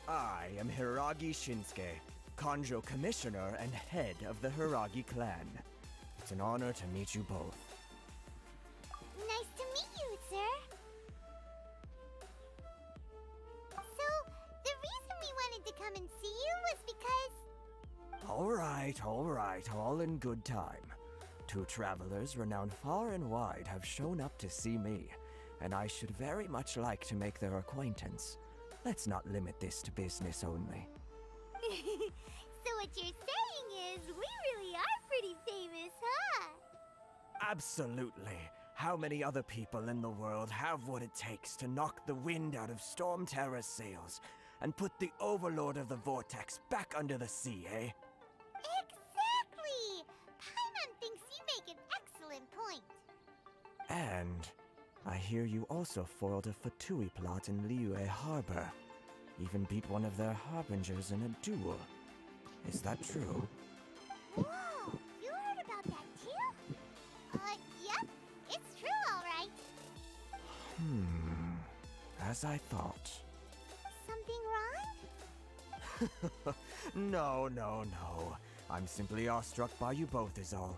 I am Hiragi Shinsuke, Kanjo Commissioner and head of the Hiragi clan. It's an honor to meet you both. Nice to meet you, sir. So, the reason we wanted to come and see you was because... All right, all in good time. Two travelers renowned far and wide have shown up to see me, and I should very much like to make their acquaintance. Let's not limit this to business only. So what you're saying is, we really are pretty famous, huh? Absolutely. How many other people in the world have what it takes to knock the wind out of Storm Terror's sails and put the Overlord of the Vortex back under the sea, eh? Exactly! Paimon thinks you make an excellent point. And I hear you also foiled a Fatui plot in Liyue Harbor. Even beat one of their harbingers in a duel. Is that true? Whoa! You heard about that too? Yep. It's true, all right. As I thought. Something wrong? No, no, no. I'm simply awestruck by you both is all.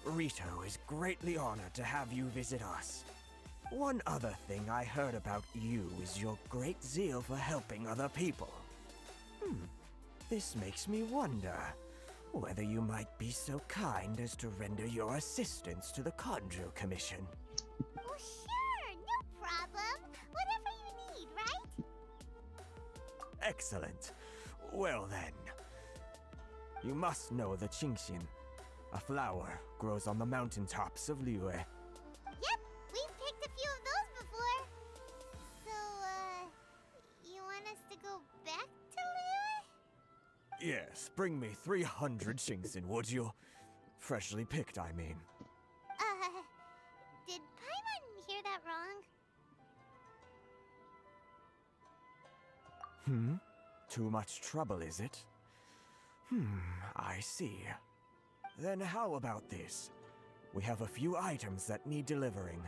Rito is greatly honored to have you visit us. One other thing I heard about you is your great zeal for helping other people. This makes me wonder whether you might be so kind as to render your assistance to the Kanjo Commission. Well, sure, no problem. Whatever you need, right? Excellent. Well then, you must know the Qingshin. A flower grows on the mountaintops of Liyue. Yep, we've picked a few of those before. So, you want us to go back to Liyue? Yes, bring me 300 Qingshin, would you? Freshly picked, I mean. Did Paimon hear that wrong? Too much trouble, is it? I see. Then how about this? We have a few items that need delivering.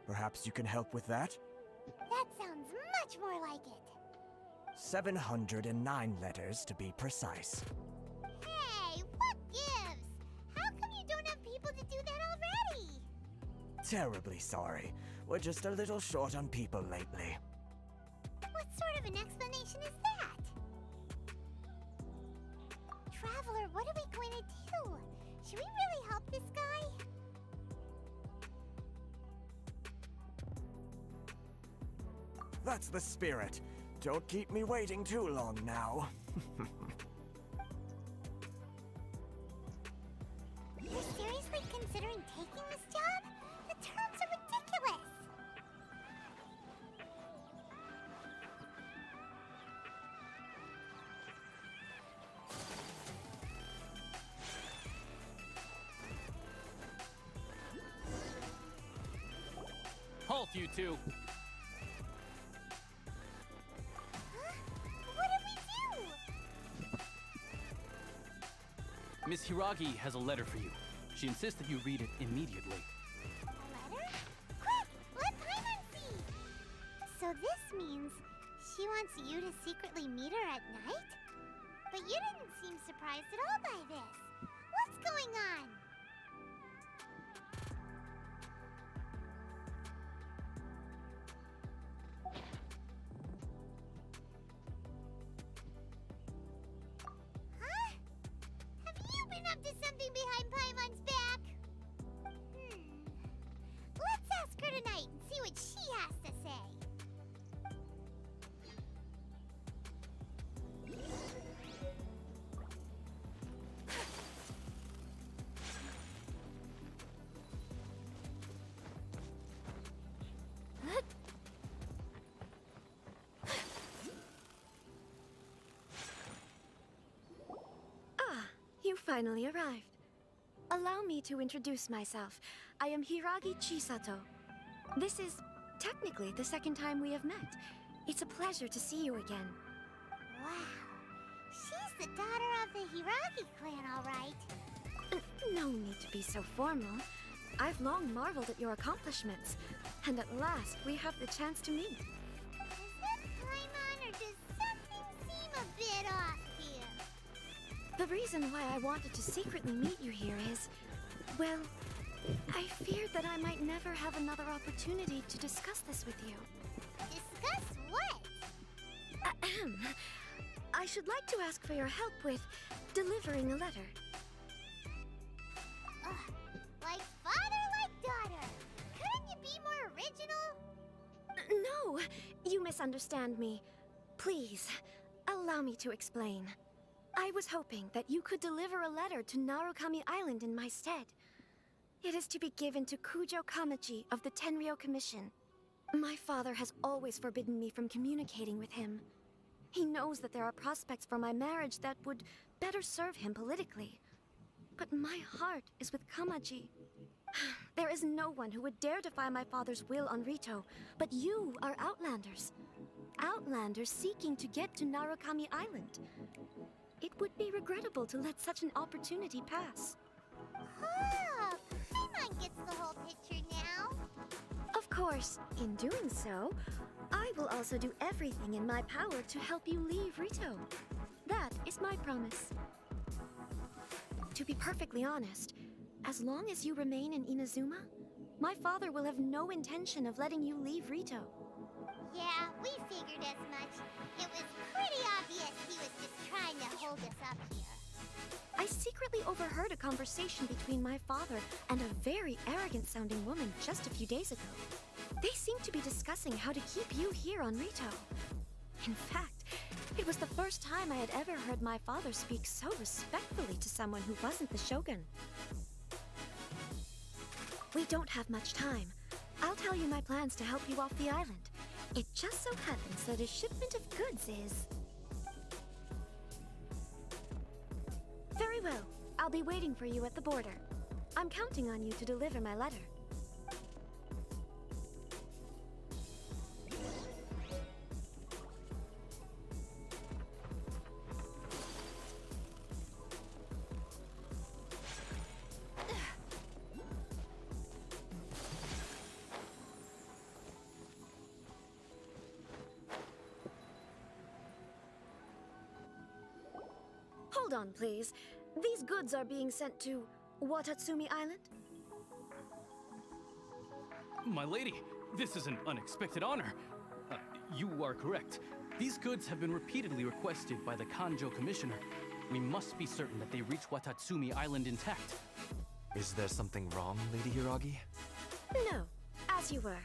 Perhaps you can help with that? That sounds much more like it. 709 letters to be precise. Hey, what gives? How come you don't have people to do that already? Terribly sorry. We're just a little short on people lately. What sort of an explanation is that? Traveler, what are we going to do? Should we really help this guy? That's the spirit. Don't keep me waiting too long now. You're seriously considering taking this job? The terms are ridiculous! Halt, you two! Huh? What did we do? Miss Hiragi has a letter for you. She insists that you read it immediately. A letter? Quick! Let Paimon see! So this means she wants you to secretly meet her at night? But you didn't seem surprised at all by this. What's going on? Huh? Have you been up to something behind Paimon's back? Let's ask her tonight and see what she has to say. You finally arrived. Allow me to introduce myself. I am Hiragi Chisato. This is technically the second time we have met. It's a pleasure to see you again. Wow. She's the daughter of the Hiragi clan, all right. No need to be so formal. I've long marveled at your accomplishments, and at last we have the chance to meet. Is that Paimon, or does something seem a bit off here? The reason why I wanted to secretly meet you here is, well, I feared that I might never have another opportunity to discuss this with you. Discuss what? Ahem. I should like to ask for your help with delivering a letter. Like father, like daughter. Couldn't you be more original? No, you misunderstand me. Please, allow me to explain. I was hoping that you could deliver a letter to Narukami Island in my stead. It is to be given to Kujo Kamachi of the Tenryou Commission. My father has always forbidden me from communicating with him. He knows that there are prospects for my marriage that would better serve him politically. But my heart is with Kamachi. There is no one who would dare defy my father's will on Rito, but you are Outlanders. Outlanders seeking to get to Narukami Island. It would be regrettable to let such an opportunity pass. Oh, Paimon gets the whole picture now. Of course, in doing so, I will also do everything in my power to help you leave Rito. That is my promise. To be perfectly honest, as long as you remain in Inazuma, my father will have no intention of letting you leave Rito. Yeah, we figured as much. It was pretty obvious he was just trying to hold us up here. I secretly overheard a conversation between my father and a very arrogant-sounding woman just a few days ago. They seemed to be discussing how to keep you here on Rito. In fact, it was the first time I had ever heard my father speak so respectfully to someone who wasn't the Shogun. We don't have much time. I'll tell you my plans to help you off the island. It just so happens that a shipment of goods is... Very well. I'll be waiting for you at the border. I'm counting on you to deliver my letter. Hold on, please. These goods are being sent to Watatsumi Island? My lady, this is an unexpected honor. You are correct. These goods have been repeatedly requested by the Kanjo Commissioner. We must be certain that they reach Watatsumi Island intact. Is there something wrong, Lady Hiragi? No, as you were.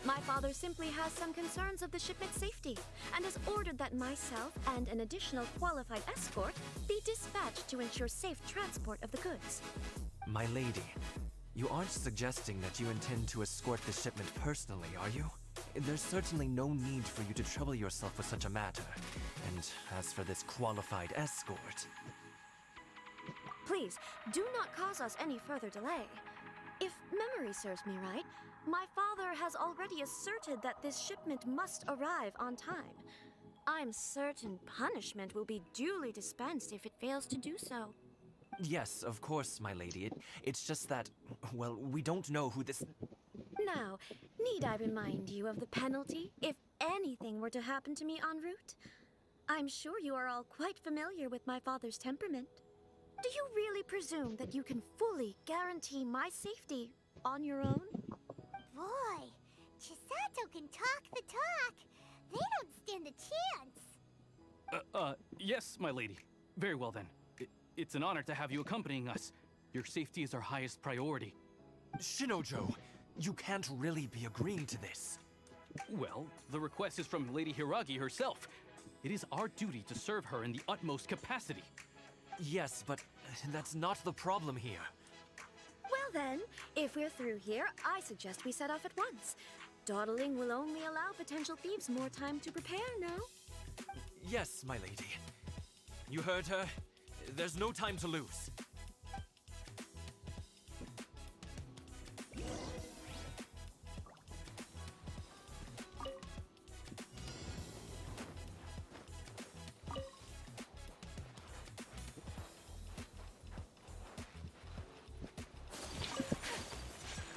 My father simply has some concerns of the shipment's safety, and has ordered that myself and an additional qualified escort be dispatched to ensure safe transport of the goods. My lady, you aren't suggesting that you intend to escort the shipment personally, are you? There's certainly no need for you to trouble yourself with such a matter. And as for this qualified escort... Please, do not cause us any further delay. If memory serves me right, my father has already asserted that this shipment must arrive on time. I'm certain punishment will be duly dispensed if it fails to do so. Yes, of course, my lady. It's just that, well, we don't know who this... Now, need I remind you of the penalty if anything were to happen to me en route? I'm sure you are all quite familiar with my father's temperament. Do you really presume that you can fully guarantee my safety on your own? Boy, Chisato can talk the talk. They don't stand a chance. Yes, my lady. Very well then. It's an honor to have you accompanying us. Your safety is our highest priority. Shinojo, you can't really be agreeing to this. Well, the request is from Lady Hiragi herself. It is our duty to serve her in the utmost capacity. Yes, but that's not the problem here. Well then, if we're through here, I suggest we set off at once. Dawdling will only allow potential thieves more time to prepare, no? Yes, my lady. You heard her. There's no time to lose.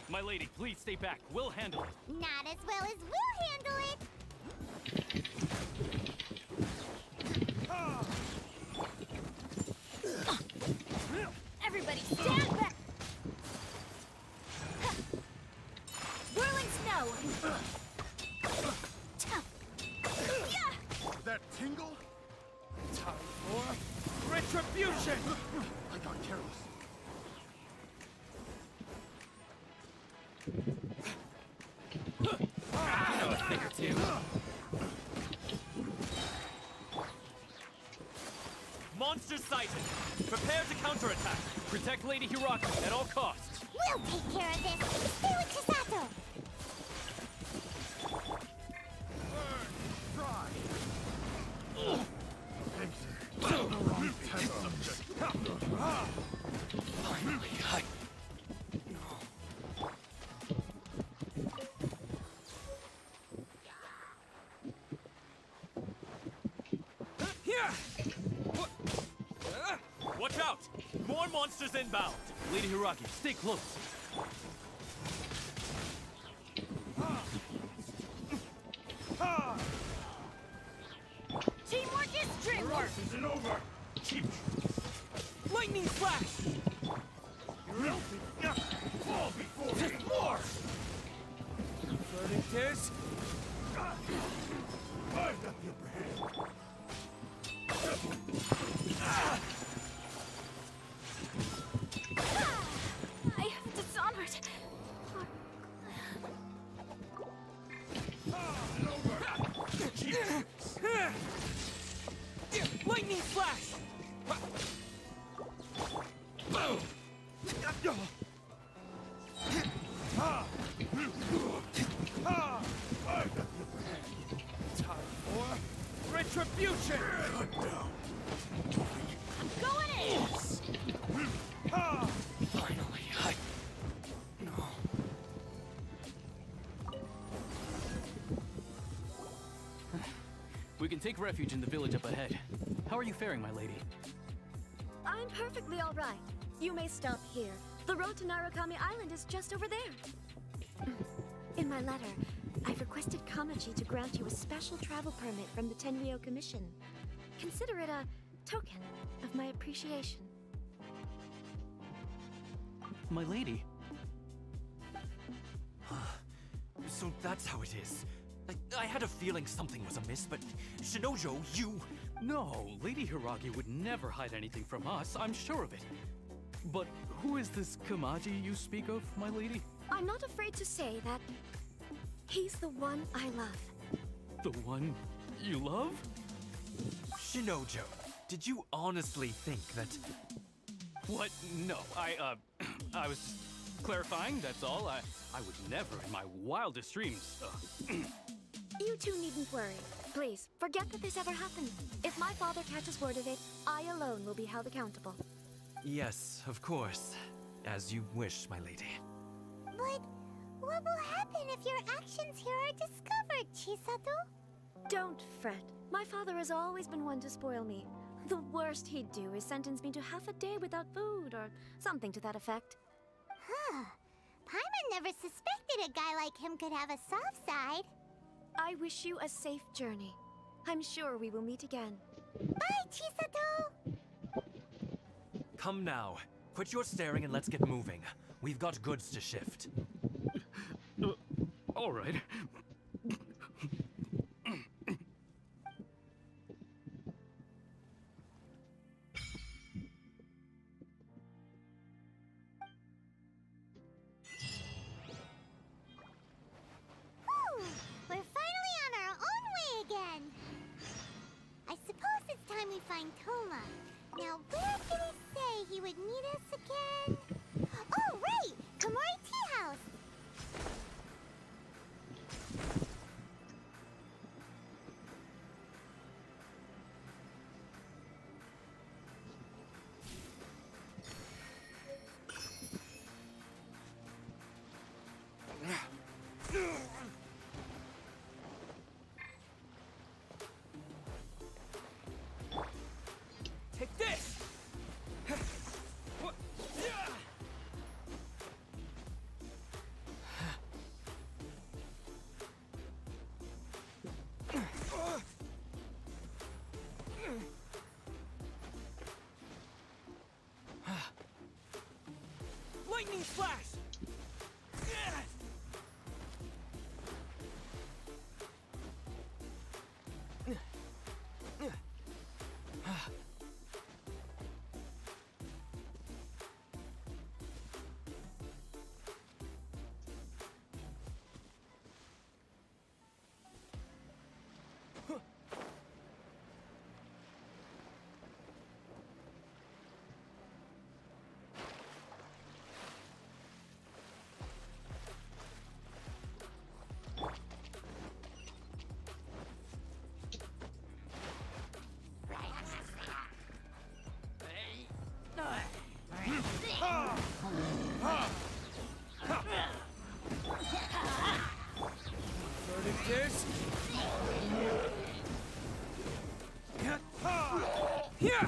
My lady, please stay back. We'll handle it. Not as well as we'll handle it. Everybody stand back! Whirling snow! That tingle? Time for retribution! I got careless. Monsters sighted! Prepare to counterattack! Protect Lady Hiragi at all costs! We'll take care of this! Stay with Chisato! Finally, Watch out! More monsters inbound! Lady Hiragi, stay close. isn't over! Lightning flash! You're helping! Fall before me! More! Burning tears? I've got the upper hand! I have dishonored. Lightning flash! Boom! I've got the upper hand! Time for retribution! Going in! Finally, We can take refuge in the village up ahead. How are you faring, my lady? I'm perfectly all right. You may stop here. The road to Narukami Island is just over there. In my letter, I've requested Kamachi to grant you a special travel permit from the Tenryou Commission. Consider it a token of my appreciation. My lady? So that's how it is. I had a feeling something was amiss, but Shinojo, you... No, Lady Hiragi would never hide anything from us, I'm sure of it. But who is this Kamaji you speak of, my lady? I'm not afraid to say that he's the one I love. The one you love? Shinojo, did you honestly think that... What? No, I was just clarifying, that's all. I would never in my wildest dreams, You two needn't worry. Please, forget that this ever happened. If my father catches word of it, I alone will be held accountable. Yes, of course. As you wish, my lady. But what will happen if your actions here are discovered, Chisato? Don't fret. My father has always been one to spoil me. The worst he'd do is sentence me to half a day without food, or something to that effect. Huh. Paimon never suspected a guy like him could have a soft side. I wish you a safe journey. I'm sure we will meet again. Bye, Chisato! Come now. Quit your staring and let's get moving. We've got goods to shift. All right. We're finally on our own way again. I suppose it's time we find Toma. Now, where did he say he would meet us again? Oh, right! Komori Tea House! Take this! Lightning flash! Burning tears? Yeah!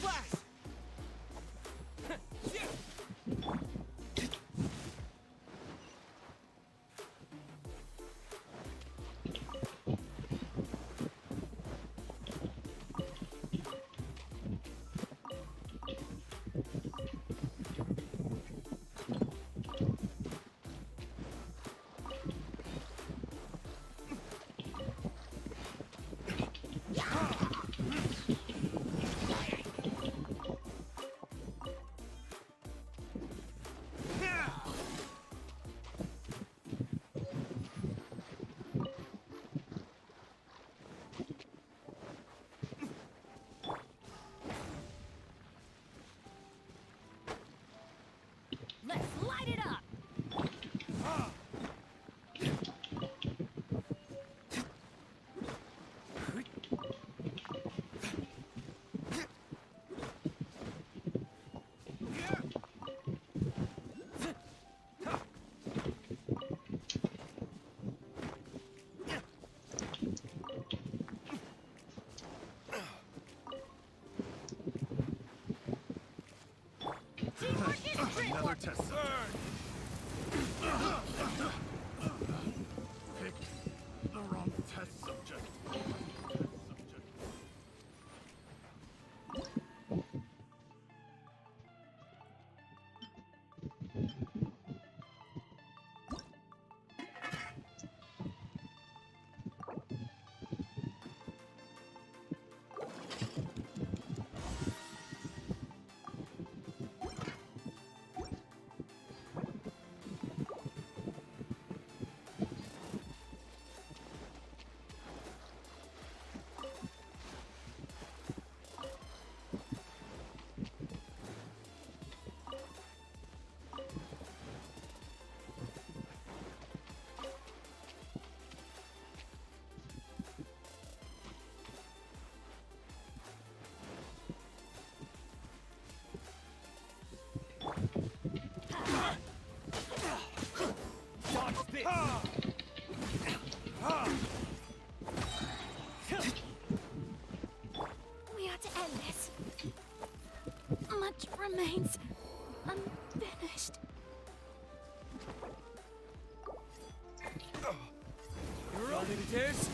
Slash! Let's light it up! Another test. Pick the wrong test subject. We ought to end this. Much remains unfinished. You're up, Tears.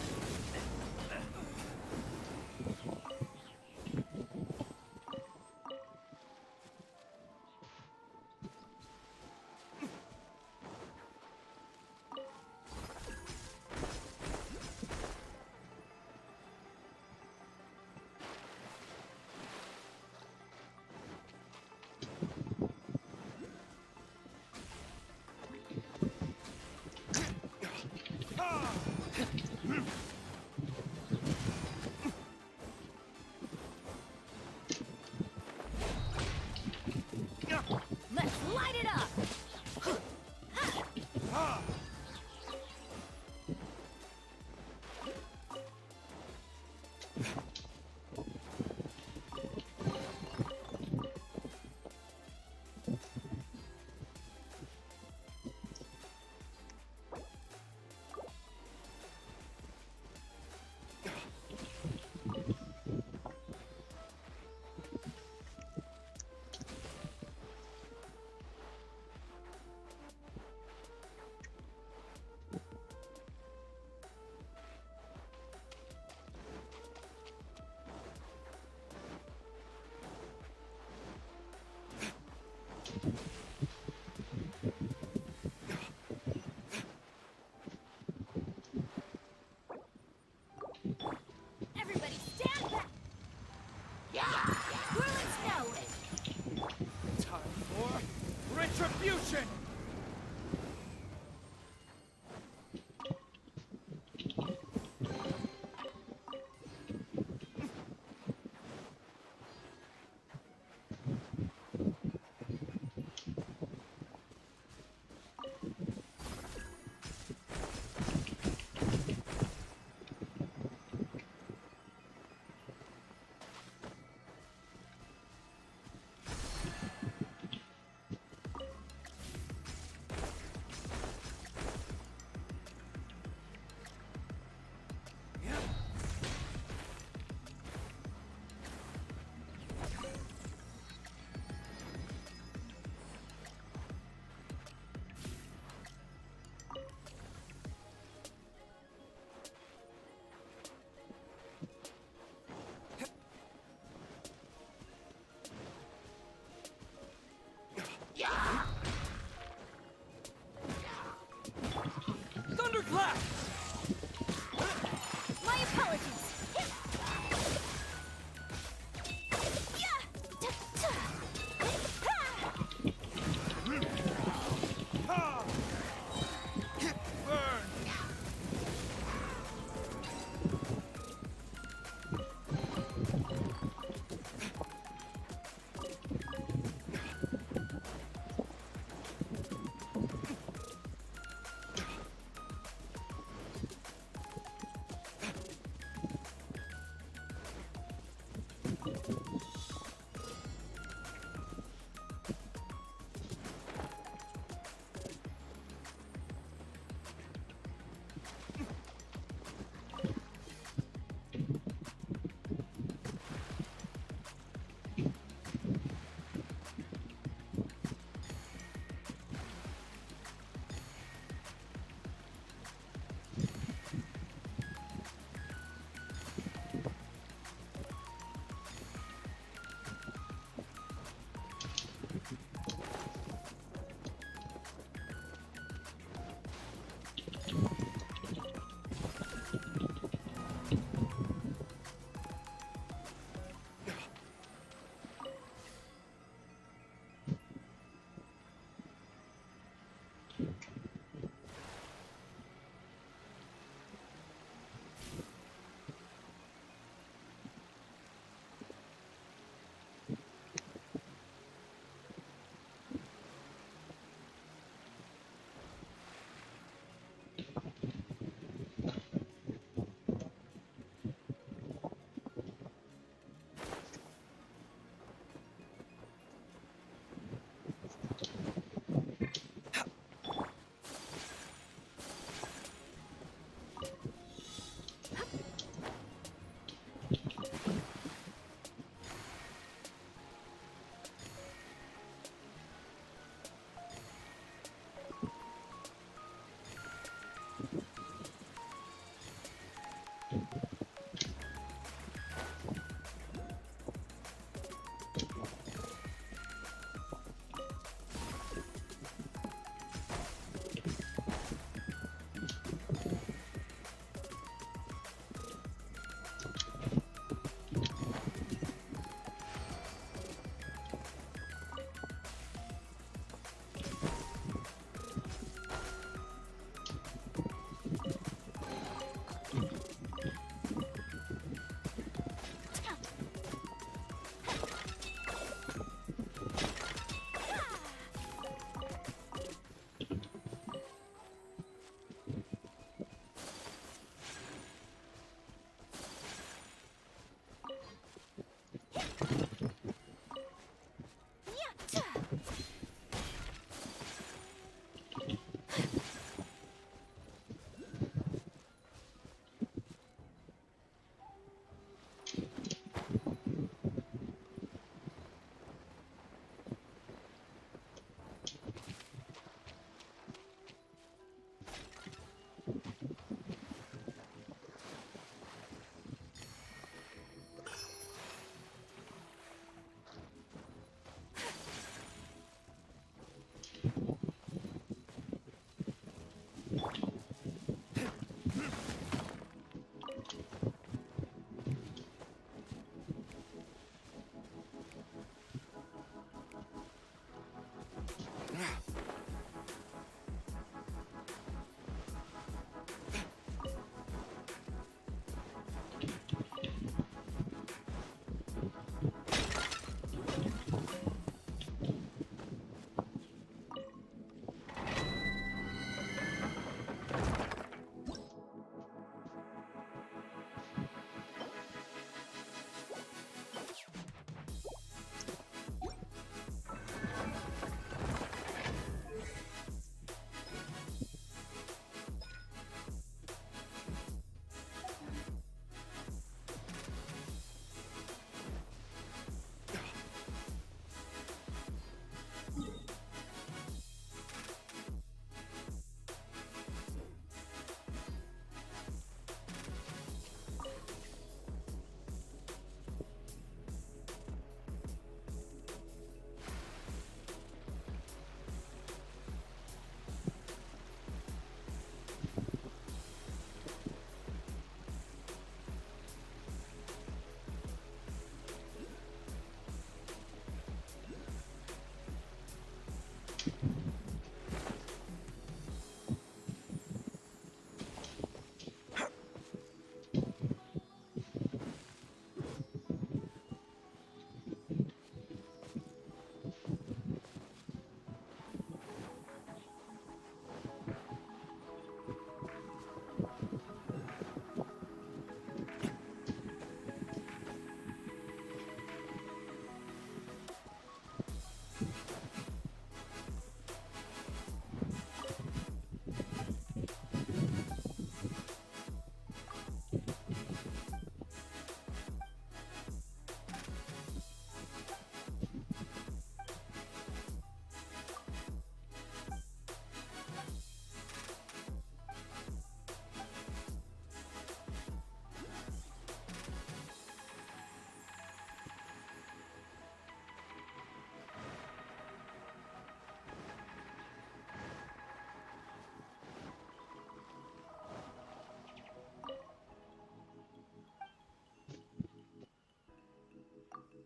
To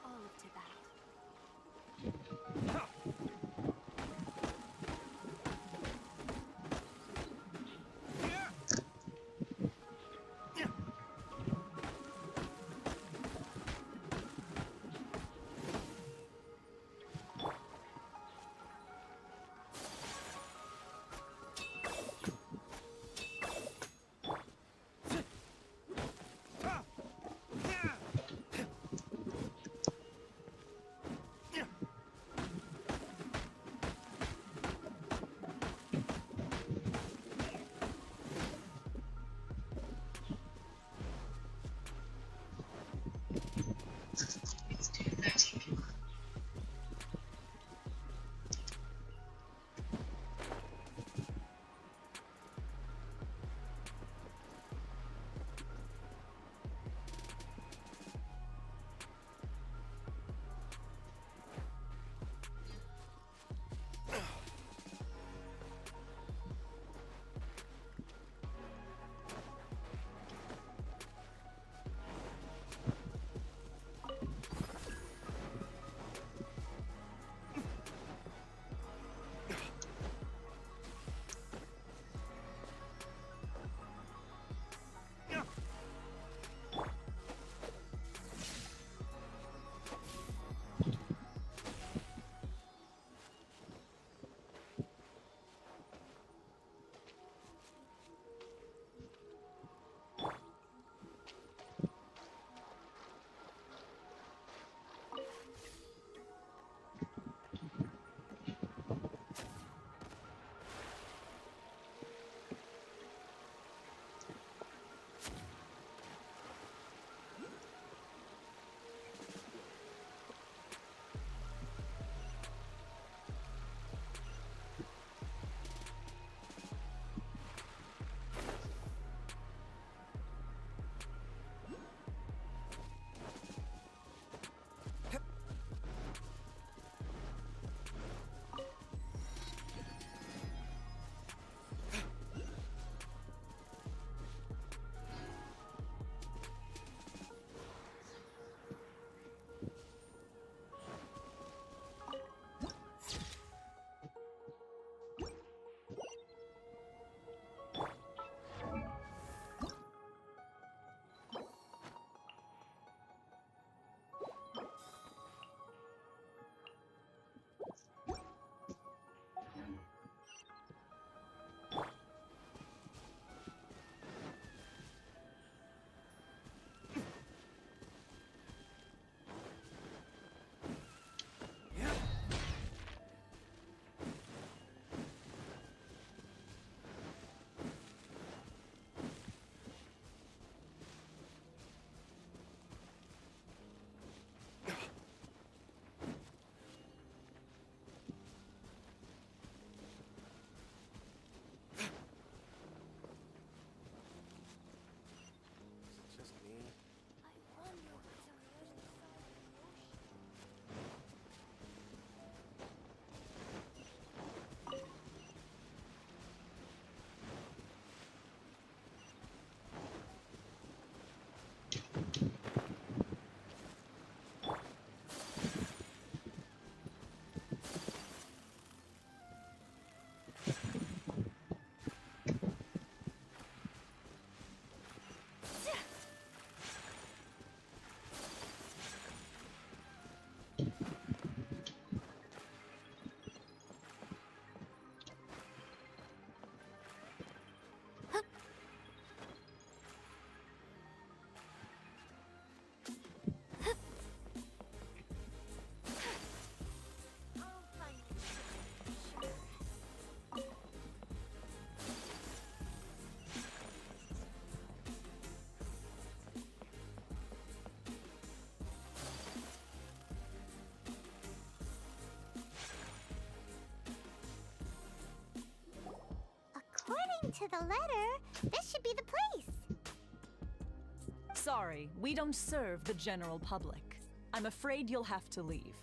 all of Tibet. to the letter, this should be the place. Sorry, we don't serve the general public. I'm afraid you'll have to leave.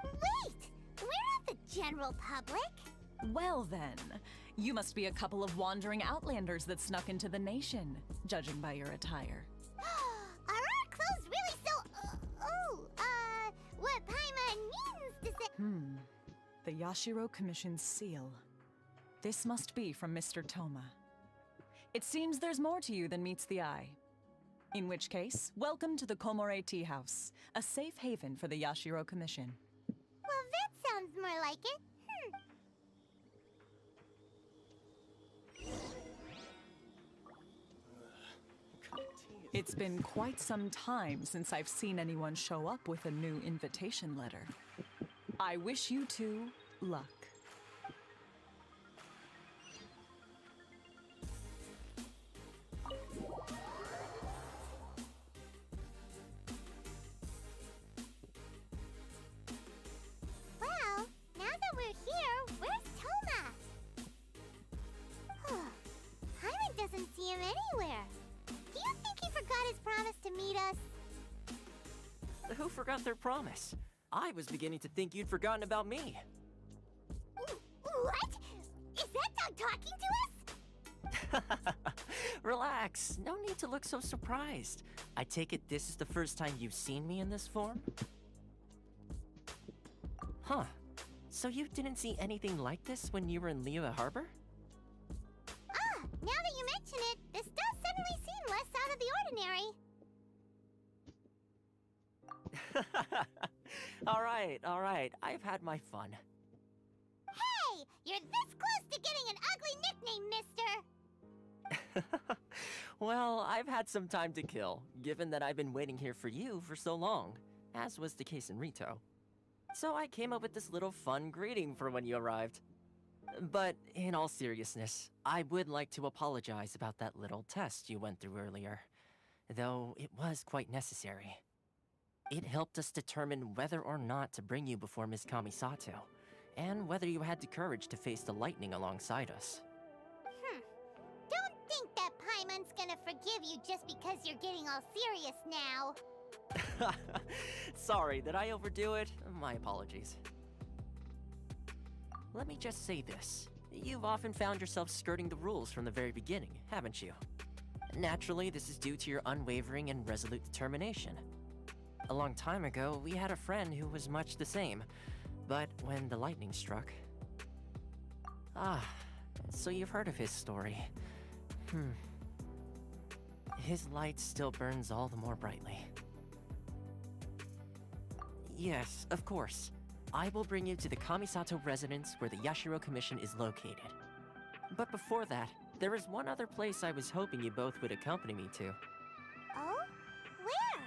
Wait! We're not the general public! Well then, you must be a couple of wandering outlanders that snuck into the nation, judging by your attire. Are our clothes really so... what Paimon means to say... The Yashiro Commission's seal. This must be from Mr. Toma. It seems there's more to you than meets the eye. In which case, welcome to the Komore Tea House, a safe haven for the Yashiro Commission. Well, that sounds more like it. It's been quite some time since I've seen anyone show up with a new invitation letter. I wish you two luck. Well, now that we're here, where's Toma? Paimon doesn't see him anywhere. Do you think he forgot his promise to meet us? Who forgot their promise? I was beginning to think you'd forgotten about me. What? Is that dog talking to us? Relax, no need to look so surprised. I take it this is the first time you've seen me in this form? Huh. So you didn't see anything like this when you were in Liyue Harbor? Ah, now that you mention it, this does suddenly seem less out of the ordinary. All right, I've had my fun. Hey, you're this close to getting an ugly nickname, mister! Well, I've had some time to kill, given that I've been waiting here for you for so long, as was the case in Rito. So I came up with this little fun greeting for when you arrived. But in all seriousness, I would like to apologize about that little test you went through earlier, though it was quite necessary. It helped us determine whether or not to bring you before Miss Kamisato, and whether you had the courage to face the lightning alongside us. Don't think that Paimon's gonna forgive you just because you're getting all serious now. Sorry, did I overdo it? My apologies. Let me just say this. You've often found yourself skirting the rules from the very beginning, haven't you? Naturally, this is due to your unwavering and resolute determination. A long time ago, we had a friend who was much the same, but when the lightning struck... so you've heard of his story. His light still burns all the more brightly. Yes, of course. I will bring you to the Kamisato residence where the Yashiro Commission is located. But before that, there is one other place I was hoping you both would accompany me to. Oh? Where?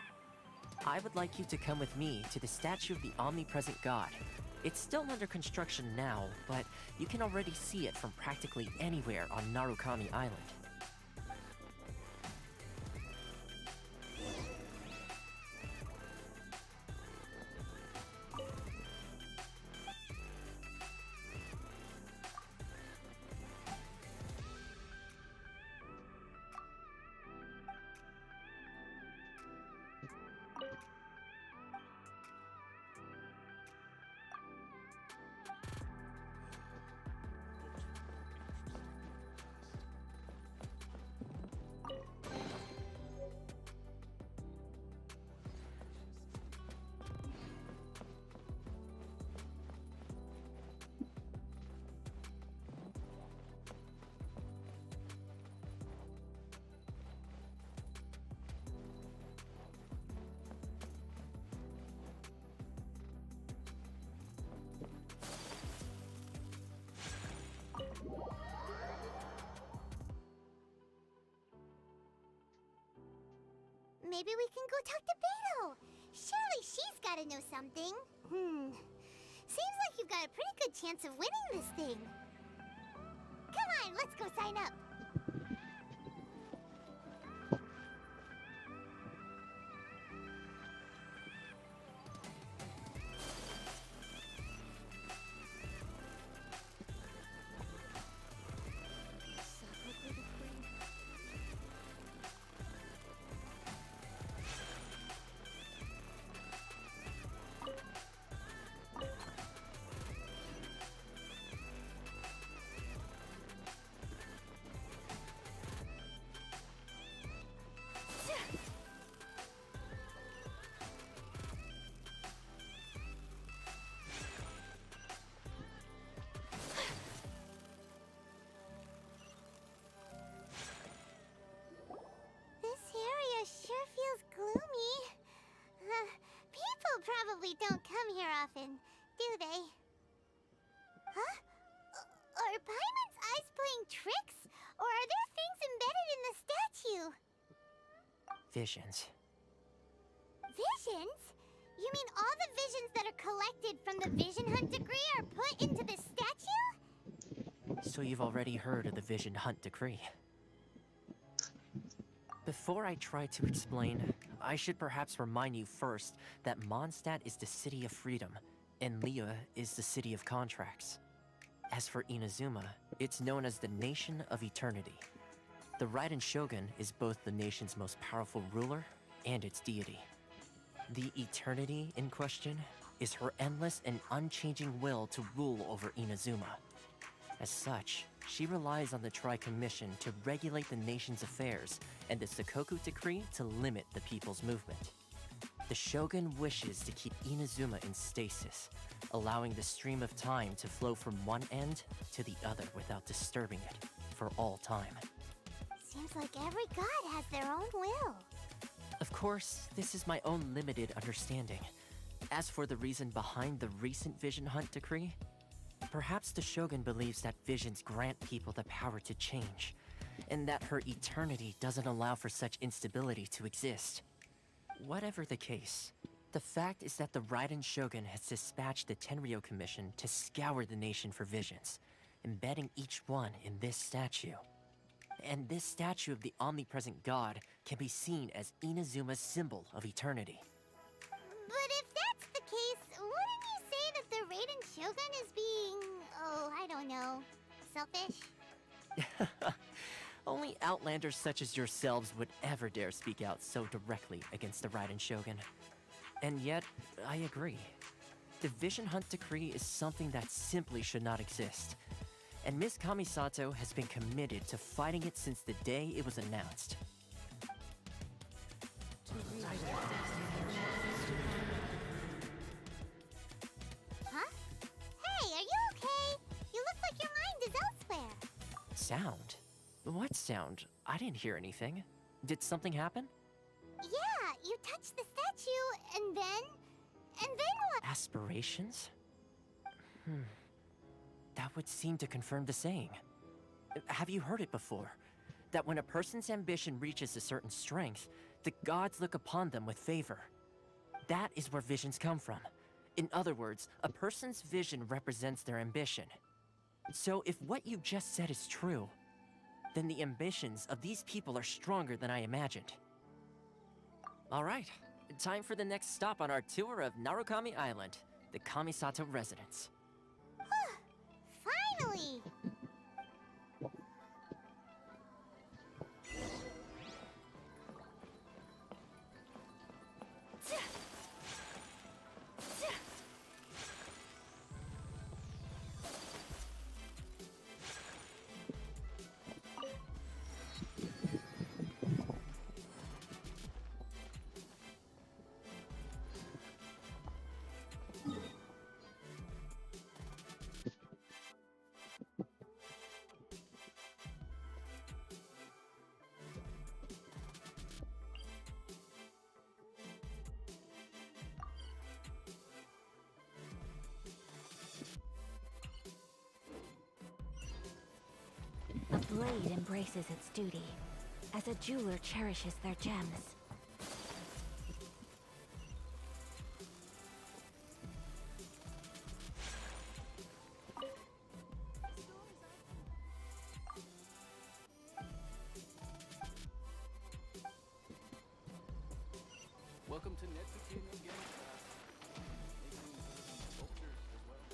I would like you to come with me to the statue of the omnipresent god. It's still under construction now, but you can already see it from practically anywhere on Narukami Island. Maybe we can go talk to Beto. Surely she's gotta know something. Seems like you've got a pretty good chance of winning this thing. Come on, let's go sign up. often, do they? Huh? Are Paimon's eyes playing tricks? Or are there things embedded in the statue? Visions. Visions? You mean all the visions that are collected from the Vision Hunt decree are put into this statue? So you've already heard of the Vision Hunt decree. Before I try to explain, I should perhaps remind you first that Mondstadt is the city of freedom, and Liyue is the city of contracts. As for Inazuma, it's known as the Nation of Eternity. The Raiden Shogun is both the nation's most powerful ruler and its deity. The Eternity in question is her endless and unchanging will to rule over Inazuma. As such, she relies on the Tri-Commission to regulate the nation's affairs and the Sakoku Decree to limit the people's movement. The Shogun wishes to keep Inazuma in stasis, allowing the stream of time to flow from one end to the other without disturbing it for all time. Seems like every god has their own will. Of course, this is my own limited understanding. As for the reason behind the recent Vision Hunt decree, perhaps the Shogun believes that visions grant people the power to change, and that her eternity doesn't allow for such instability to exist. Whatever the case, the fact is that the Raiden Shogun has dispatched the Tenryou Commission to scour the nation for visions, embedding each one in this statue. And this statue of the omnipresent god can be seen as Inazuma's symbol of eternity. But if that's the case, wouldn't you say that the Raiden Shogun is being, I don't know, selfish? Only outlanders such as yourselves would ever dare speak out so directly against the Raiden Shogun. And yet, I agree. The Vision Hunt decree is something that simply should not exist. And Miss Kamisato has been committed to fighting it since the day it was announced. Huh? Hey, are you okay? You look like your mind is elsewhere. Sound? What sound? I didn't hear anything. Did something happen? Yeah, you touched the statue, and then what? Aspirations? That would seem to confirm the saying. Have you heard it before? That when a person's ambition reaches a certain strength, the gods look upon them with favor. That is where visions come from. In other words, a person's vision represents their ambition. So if what you just said is true, then the ambitions of these people are stronger than I imagined. Alright, time for the next stop on our tour of Narukami Island, the Kamisato residence. Finally! A blade embraces its duty, as a jeweler cherishes their gems. Welcome to Netsuki no Game Class. Sculptures as well.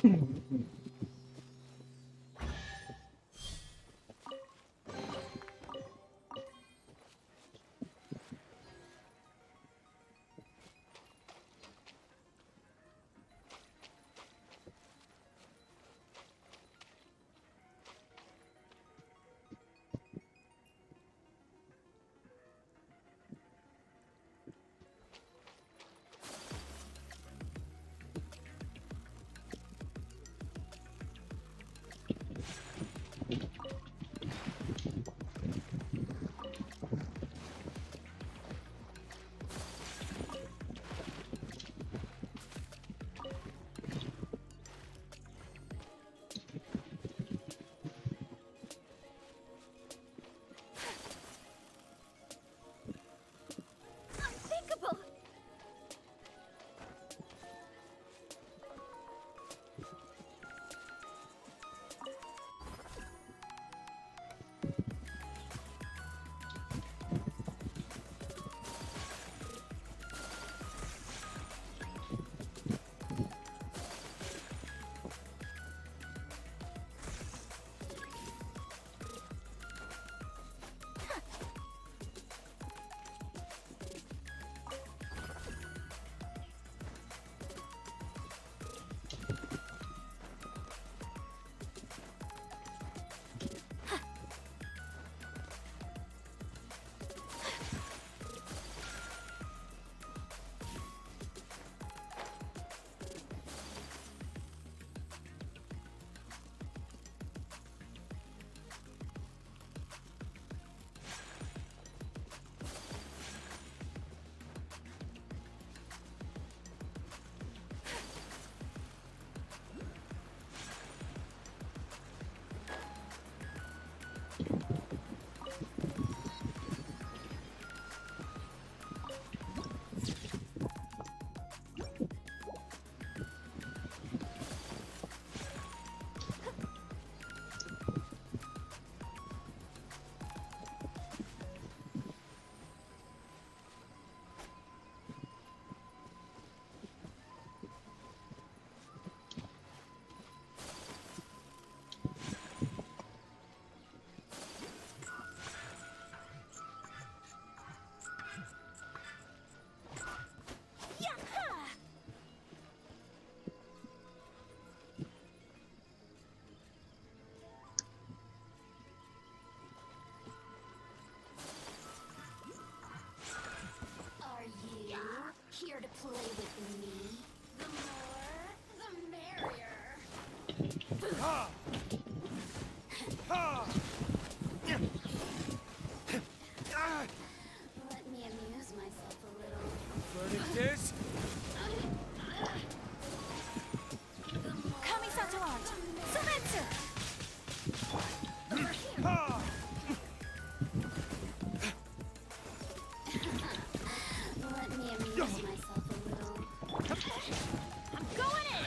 Unthinkable! Here to play with me. The more, the merrier. Let me amuse myself a little. This? Kamisato art! Sumetsu! Let me amuse myself a little. I'm going in!